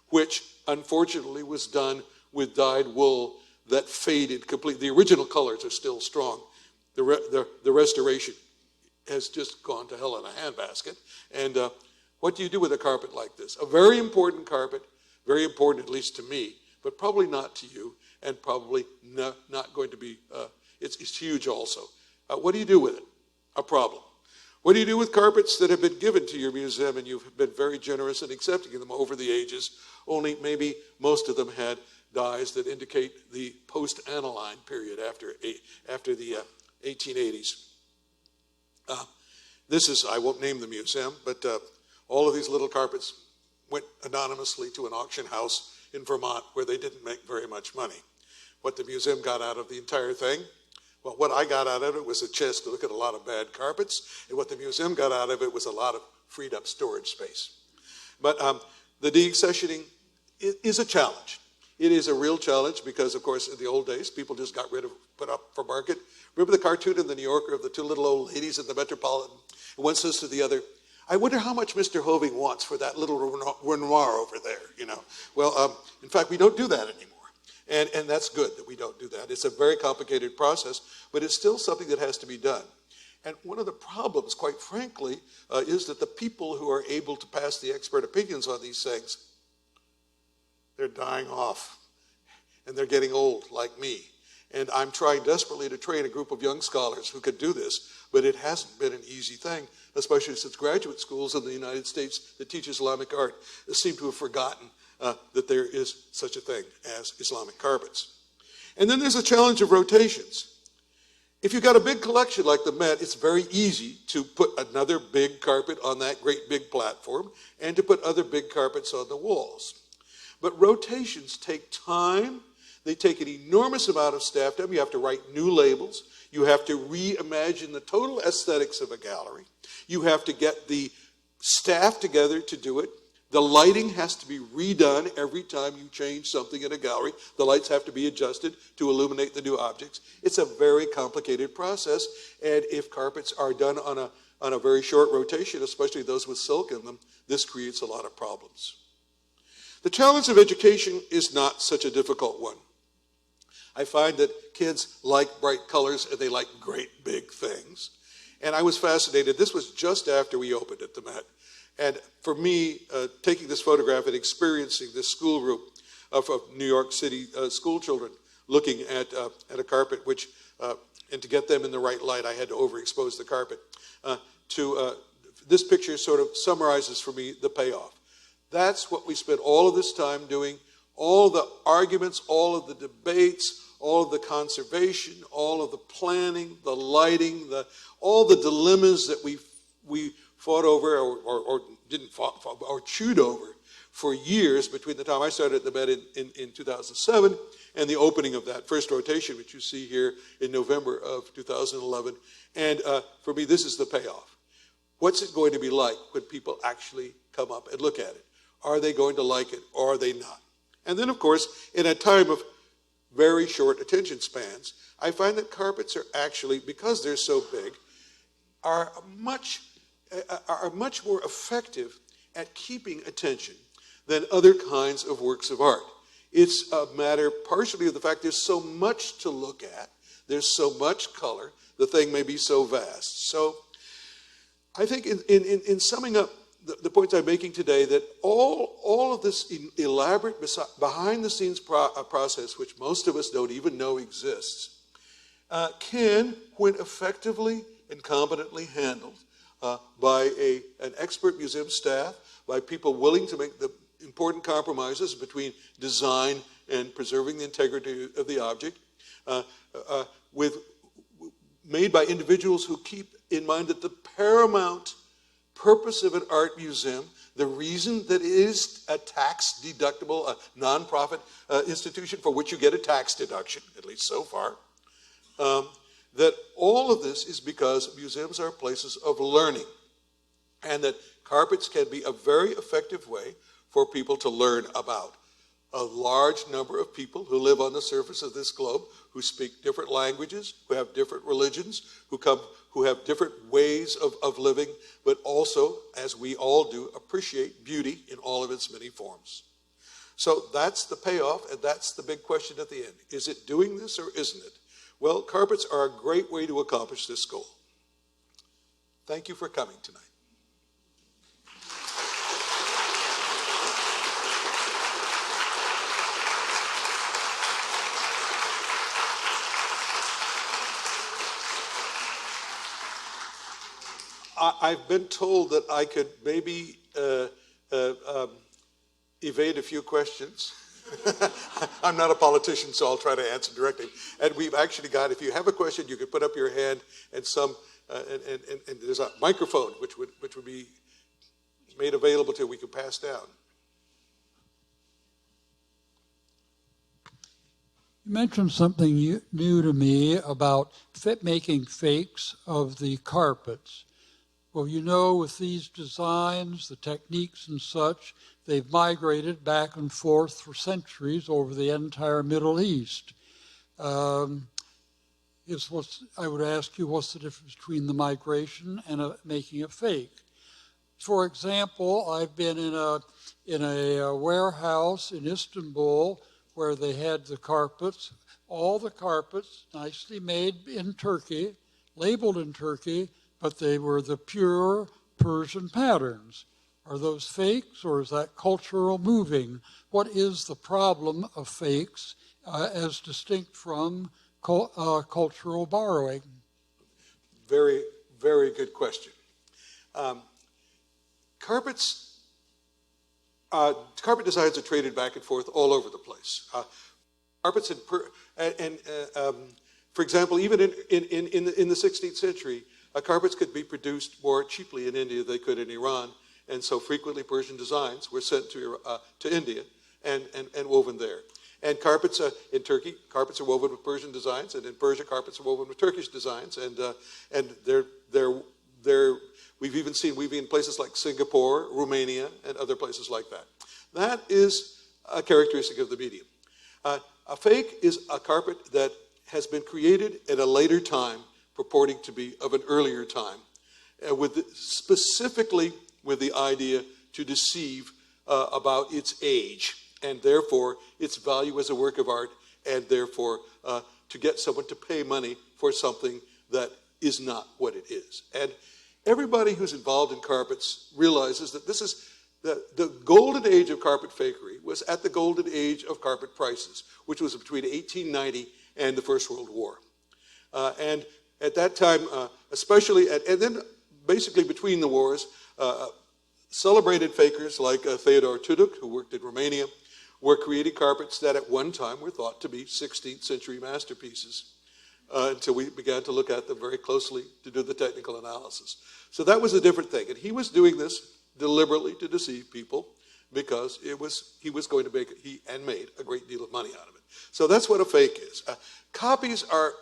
which unfortunately was done with dyed wool that faded completely? The original colors are still strong. The restoration has just gone to hell in a handbasket. And what do you do with a carpet like this? A very important carpet, very important at least to me, but probably not to you, and probably not going to be, it's huge also. What do you do with it? A problem. What do you do with carpets that have been given to your museum and you've been very generous in accepting them over the ages, only maybe most of them had dyes that indicate the post-aniline period after the 1880s. I won't name the museum, but all of these little carpets went anonymously to an auction house in Vermont where they didn't make very much money. What the museum got out of the entire thing, well, what I got out of it was a chance to look at a lot of bad carpets, and what the museum got out of it was a lot of freed up storage space. But the deaccessioning is a challenge. It is a real challenge because, of course, in the old days, people just got rid of, put up for market. Remember the cartoon in the New Yorker of the two little old ladies in the Metropolitan? And one says to the other, I wonder how much Mr. Hoving wants for that little Renoir over there, you know. Well, in fact, we don't do that anymore. And that's good that we don't do that. It's a very complicated process, but it's still something that has to be done. And one of the problems, quite frankly, is that the people who are able to pass the expert opinions on these things, they're dying off. And they're getting old, like me. And I'm trying desperately to train a group of young scholars who could do this, but it hasn't been an easy thing, especially since graduate schools in the United States that teach Islamic art seem to have forgotten that there is such a thing as Islamic carpets. And then there's a challenge of rotations. If you've got a big collection like the Met, it's very easy to put another big carpet on that great big platform and to put other big carpets on the walls. But rotations take time. They take an enormous amount of staff time. You have to write new labels. You have to reimagine the total aesthetics of a gallery. You have to get the staff together to do it. The lighting has to be redone every time you change something in a gallery. The lights have to be adjusted to illuminate the new objects. It's a very complicated process, and if carpets are done on a very short rotation, especially those with silk in them, this creates a lot of problems. The challenge of education is not such a difficult one. I find that kids like bright colors and they like great big things. And I was fascinated. This was just after we opened at the Met. And for me, taking this photograph and experiencing this school group of New York City school children looking at a carpet, which, and to get them in the right light, I had to overexpose the carpet. This picture sort of summarizes for me the payoff. That's what we spent all of this time doing, all the arguments, all of the debates, all of the conservation, all of the planning, the lighting, all the dilemmas that we fought over or didn't fought or chewed over for years between the time I started at the Met in 2007 and the opening of that first rotation, which you see here in November of 2011. And for me, this is the payoff. What's it going to be like when people actually come up and look at it? Are they going to like it or are they not? And then, of course, in a time of very short attention spans, I find that carpets are actually, because they're so big, are much more effective at keeping attention than other kinds of works of art. It's a matter partially of the fact there's so much to look at, there's so much color, the thing may be so vast. So I think in summing up the points I'm making today, that all of this elaborate behind-the-scenes process, which most of us don't even know exists, can, when effectively and competently handled by an expert museum staff, by people willing to make the important compromises between design and preserving the integrity of the object, made by individuals who keep in mind that the paramount purpose of an art museum, the reason that it is a tax-deductible, a nonprofit institution for which you get a tax deduction, at least so far, that all of this is because museums are places of learning, and that carpets can be a very effective way for people to learn about a large number of people who live on the surface of this globe, who speak different languages, who have different religions, who have different ways of living, but also, as we all do, appreciate beauty in all of its many forms. So that's the payoff, and that's the big question at the end. Is it doing this or isn't it? Well, carpets are a great way to accomplish this goal. Thank you for coming tonight. I've been told that I could maybe evade a few questions. I'm not a politician, so I'll try to answer directly. And we've actually got, if you have a question, you can put up your hand, and and there's a microphone which would be made available to you. We can pass down. You mentioned something new to me about making fakes of the carpets. Well, you know, with these designs, the techniques and such, they've migrated back and forth for centuries over the entire Middle East. I would ask you, what's the difference between the migration and making a fake? For example, I've been in a warehouse in Istanbul where they had the carpets, all the carpets nicely made in Turkey, labeled in Turkey, but they were the pure Persian patterns. Are those fakes, or is that cultural moving? What is the problem of fakes as distinct from cultural borrowing? Very, very good question. Carpet designs are traded back and forth all over the place. Carpets for example, even in the 16th century, carpets could be produced more cheaply in India than they could in Iran, and so frequently Persian designs were sent to India and woven there. And carpets in Turkey, carpets are woven with Persian designs, and in Persia, carpets are woven with Turkish designs, and we've even seen weaving in places like Singapore, Romania, and other places like that. That is a characteristic of the medium. A fake is a carpet that has been created at a later time, purporting to be of an earlier time, specifically with the idea to deceive about its age, and therefore its value as a work of art, and therefore to get someone to pay money for something that is not what it is. And everybody who's involved in carpets realizes that this is the golden age of carpet fakery was at the golden age of carpet prices, which was between 1890 and the First World War. And at that time, and then basically between the wars, celebrated fakers like Theodor Tuduk, who worked in Romania, were creating carpets that at one time were thought to be 16th century masterpieces until we began to look at them very closely to do the technical analysis. So that was a different thing. And he was doing this deliberately to deceive people because he was going to made a great deal of money out of it. So that's what a fake is. Copies are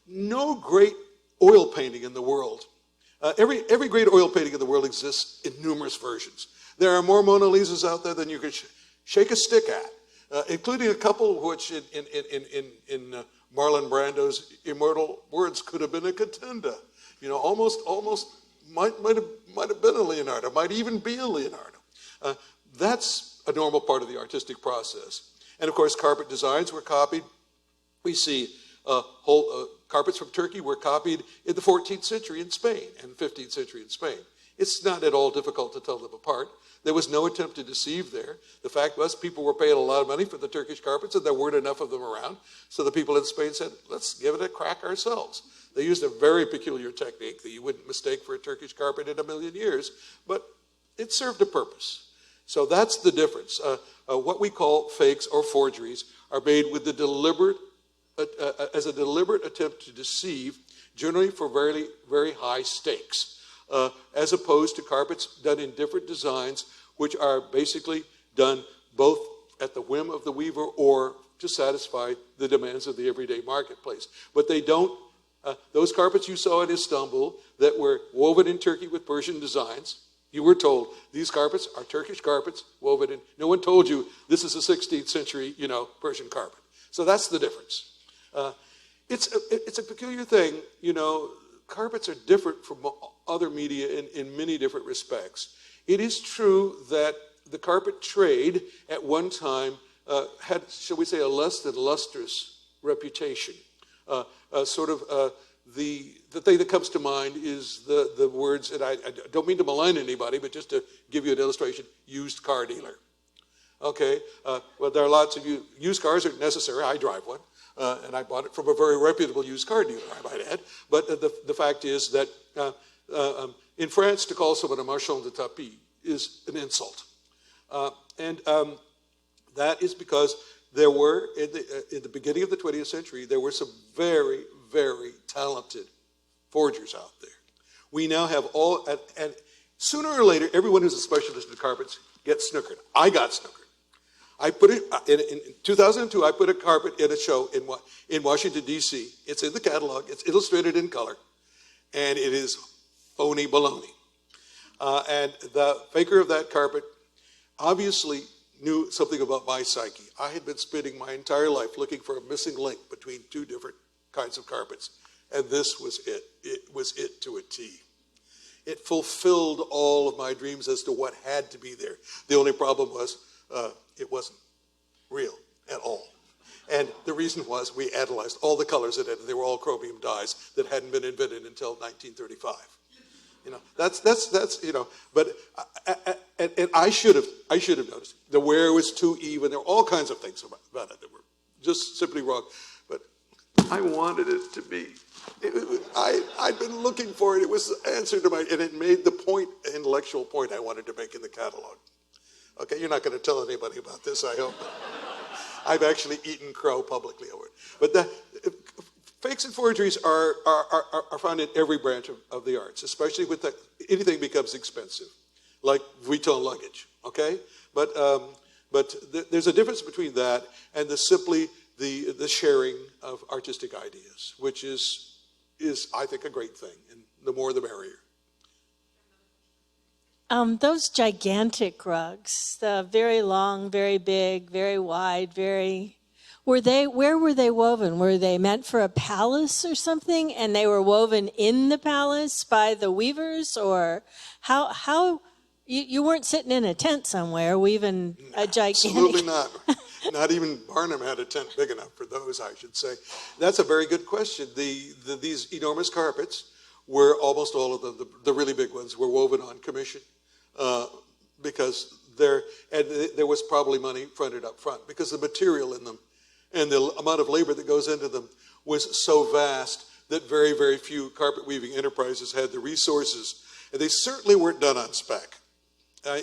no great oil painting in the world. Every great oil painting in the world exists in numerous versions. There are more Mona Lisas out there than you could shake a stick at, including a couple which in Marlon Brando's immortal words could have been a contender. You know, almost might have been a Leonardo, might even be a Leonardo. That's a normal part of the artistic process. And of course, carpet designs were copied. We see carpets from Turkey were copied in the 14th century in Spain and 15th century in Spain. It's not at all difficult to tell them apart. There was no attempt to deceive there. The fact was people were paying a lot of money for the Turkish carpets and there weren't enough of them around. So the people in Spain said, let's give it a crack ourselves. They used a very peculiar technique that you wouldn't mistake for a Turkish carpet in a million years, but it served a purpose. So that's the difference. What we call fakes or forgeries are made with as a deliberate attempt to deceive, generally for very, very high stakes, as opposed to carpets done in different designs, which are basically done both at the whim of the weaver or to satisfy the demands of the everyday marketplace. But they don't, those carpets you saw in Istanbul that were woven in Turkey with Persian designs, you were told these carpets are Turkish carpets woven in, no one told you this is a 16th century, Persian carpet. So that's the difference. It's a peculiar thing, carpets are different from other media in many different respects. It is true that the carpet trade at one time had, shall we say, a less than lustrous reputation. The thing that comes to mind is the words, and I don't mean to malign anybody, but just to give you an illustration, used car dealer. Okay, well, there are lots of used cars are necessary. I drive one. And I bought it from a very reputable used car dealer, I might add. But the fact is that In France, to call someone a marchand de tapis is an insult. That is because there were, in the beginning of the 20th century, there were some very, very talented forgers out there. We now have all, and sooner or later, everyone who's a specialist in carpets gets snookered. I got snookered. I put it, in 2002, I put a carpet in a show in Washington, D.C. It's in the catalog. It's illustrated in color. And it is phony baloney. And the faker of that carpet obviously knew something about my psyche. I had been spending my entire life looking for a missing link between two different kinds of carpets. And this was it. It was it to a T. It fulfilled all of my dreams as to what had to be there. The only problem was it wasn't real at all. And the reason was we analyzed all the colors in it, and they were all chromium dyes that hadn't been invented until 1935. You know, that's you know, but and I should have noticed. The wear was too even. There were all kinds of things about it that were just simply wrong. But I wanted it to be. I'd been looking for it. It was the answer to my, and it made the point, intellectual point I wanted to make in the catalog. Okay, you're not going to tell anybody about this, I hope. I've actually eaten crow publicly over it. But fakes and forgeries are found in every branch of the arts, especially with anything becomes expensive, like Vuitton luggage, okay? But there's a difference between that and simply the sharing of artistic ideas, which is I think a great thing, and the more the merrier. Those gigantic rugs, the very long, very big, very wide, where were they woven? Were they meant for a palace or something, and they were woven in the palace by the weavers? Or how you weren't sitting in a tent somewhere weaving a gigantic... Absolutely not. Not even Barnum had a tent big enough for those, I should say. That's a very good question. These enormous carpets were, almost all of them, the really big ones, were woven on commission. Because there was probably money fronted up front, because the material in them and the amount of labor that goes into them was so vast that very, very few carpet weaving enterprises had the resources, and they certainly weren't done on spec.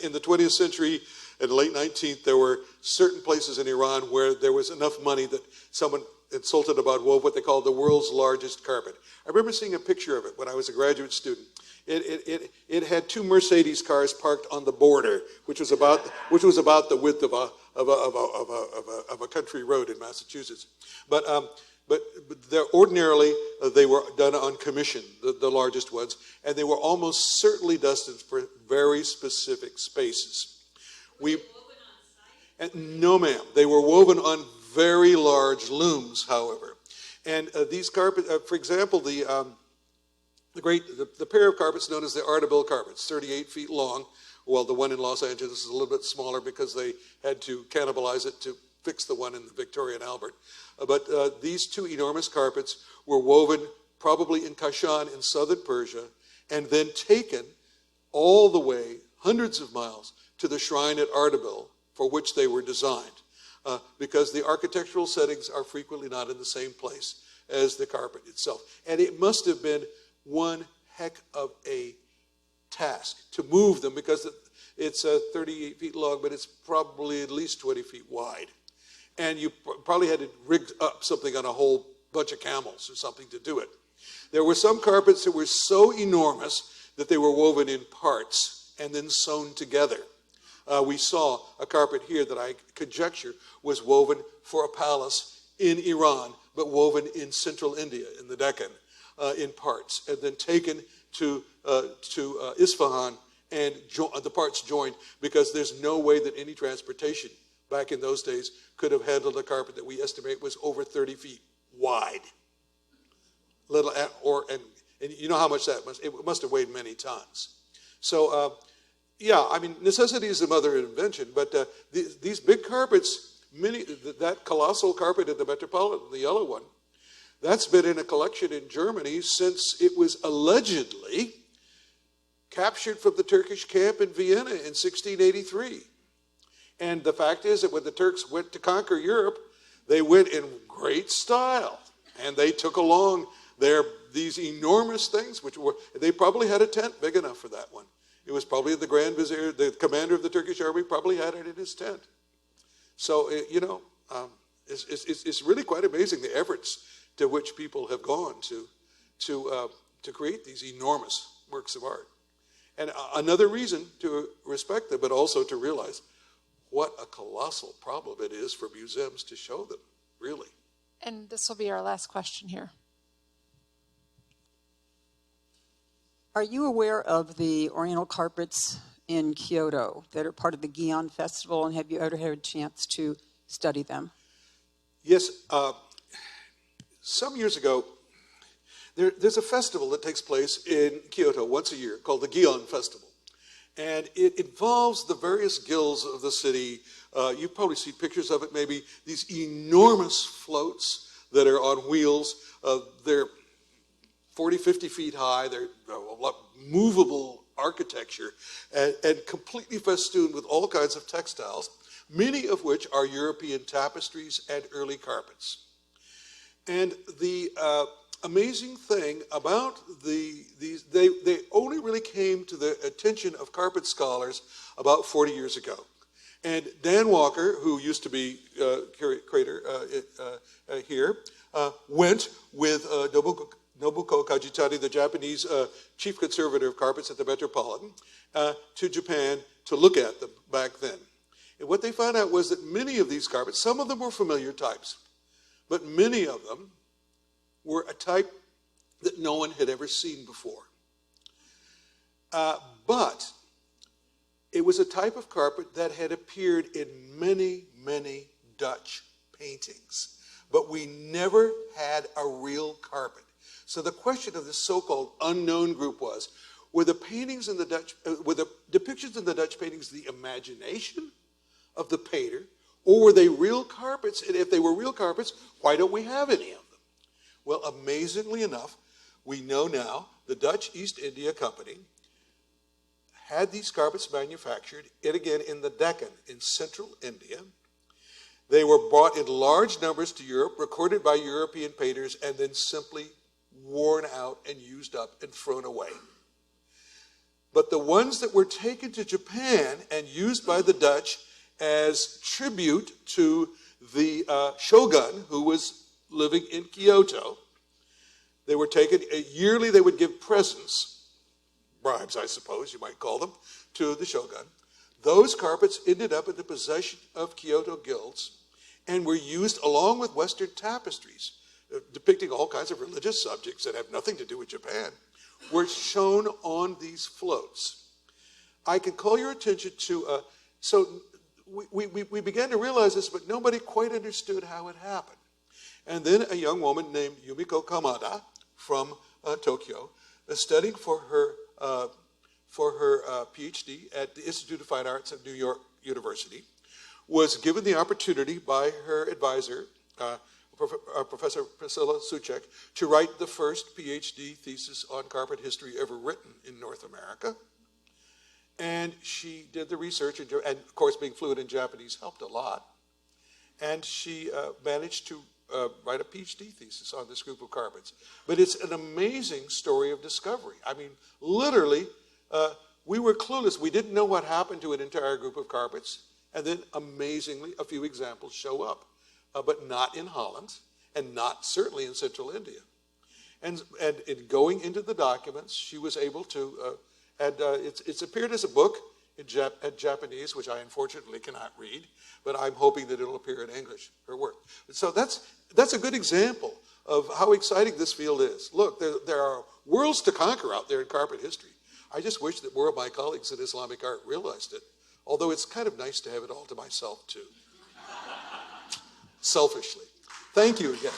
In the 20th century and the late 19th, there were certain places in Iran where there was enough money that someone insulted about wove what they called the world's largest carpet. I remember seeing a picture of it when I was a graduate student. It had two Mercedes cars parked on the border, which was about the width of a country road in Massachusetts. But ordinarily they were done on commission, the largest ones, and they were almost certainly destined for very specific spaces. Were they woven on site? No, ma'am. They were woven on very large looms, however. And these carpets, for example, the pair of carpets known as the Arteville carpets, 38 feet long. Well, the one in Los Angeles is a little bit smaller because they had to cannibalize it to fix the one in the Victoria and Albert. But these two enormous carpets were woven probably in Kashan in southern Persia, and then taken all the way, hundreds of miles, to the shrine at Arteville for which they were designed. Because the architectural settings are frequently not in the same place as the carpet itself. And it must have been one heck of a task to move them, because it's 38 feet long, but it's probably at least 20 feet wide. And you probably had to rig up something on a whole bunch of camels or something to do it. There were some carpets that were so enormous that they were woven in parts and then sewn together. We saw a carpet here that I conjecture was woven for a palace in Iran, but woven in central India, in the Deccan, in parts, and then taken to Isfahan, and the parts joined, because there's no way that any transportation back in those days could have handled a carpet that we estimate was over 30 feet wide. And you know how much it must have weighed many tons. So, yeah, I mean, necessity is the mother of invention, but these big carpets, that colossal carpet at the Metropolitan, the yellow one, that's been in a collection in Germany since it was allegedly captured from the Turkish camp in Vienna in 1683. And the fact is that when the Turks went to conquer Europe, they went in great style, and they took along these these enormous things, they probably had a tent big enough for that one. It was probably the Grand Vizier, the commander of the Turkish army, probably had it in his tent. So, it's really quite amazing the efforts to which people have gone to create these enormous works of art. And another reason to respect them, but also to realize what a colossal problem it is for museums to show them, really. And this will be our last question here. Are you aware of the oriental carpets in Kyoto that are part of the Gion Festival, and have you ever had a chance to study them? Yes, some years ago, there's a festival that takes place in Kyoto once a year called the Gion Festival. And it involves the various guilds of the city. You've probably seen pictures of it, maybe, these enormous floats that are on wheels. They're 40, 50 feet high. They're movable architecture and completely festooned with all kinds of textiles, many of which are European tapestries and early carpets. And the amazing thing about these, they only really came to the attention of carpet scholars about 40 years ago. And Dan Walker, who used to be curator here, went with Nobuko Kajitani, the Japanese chief conservator of carpets at the Metropolitan, to Japan to look at them back then. And what they found out was that many of these carpets, some of them were familiar types, but many of them were a type that no one had ever seen before. But it was a type of carpet that had appeared in many, many Dutch paintings, but we never had a real carpet. So the question of this so-called unknown group was, were the paintings in the Dutch, were the depictions in the Dutch paintings the imagination of the painter, or were they real carpets? And if they were real carpets, why don't we have any of them? Well, amazingly enough, we know now the Dutch East India Company had these carpets manufactured, again in the Deccan in central India. They were brought in large numbers to Europe, recorded by European painters, and then simply worn out and used up and thrown away. But the ones that were taken to Japan and used by the Dutch as tribute to the shogun who was living in Kyoto, they were taken, yearly they would give presents, bribes I suppose you might call them, to the shogun. Those carpets ended up in the possession of Kyoto guilds and were used along with Western tapestries, depicting all kinds of religious subjects that have nothing to do with Japan, were shown on these floats. I can call your attention to, so we began to realize this, but nobody quite understood how it happened. And then a young woman named Yumiko Kamada from Tokyo, studying for her PhD at the Institute of Fine Arts of New York University, was given the opportunity by her advisor, Professor Priscilla Suchek, to write the first PhD thesis on carpet history ever written in North America. And she did the research, and of course being fluent in Japanese helped a lot. And she managed to write a PhD thesis on this group of carpets. But it's an amazing story of discovery. I mean, literally, we were clueless. We didn't know what happened to an entire group of carpets. And then, amazingly, a few examples show up. But not in Holland, and not certainly in Central India. And in going into the documents, she was able to, it's appeared as a book in Japanese, which I unfortunately cannot read, but I'm hoping that it'll appear in English, her work. So that's a good example of how exciting this field is. Look, there are worlds to conquer out there in carpet history. I just wish that more of my colleagues in Islamic art realized it, although it's kind of nice to have it all to myself, too. Selfishly. Thank you again.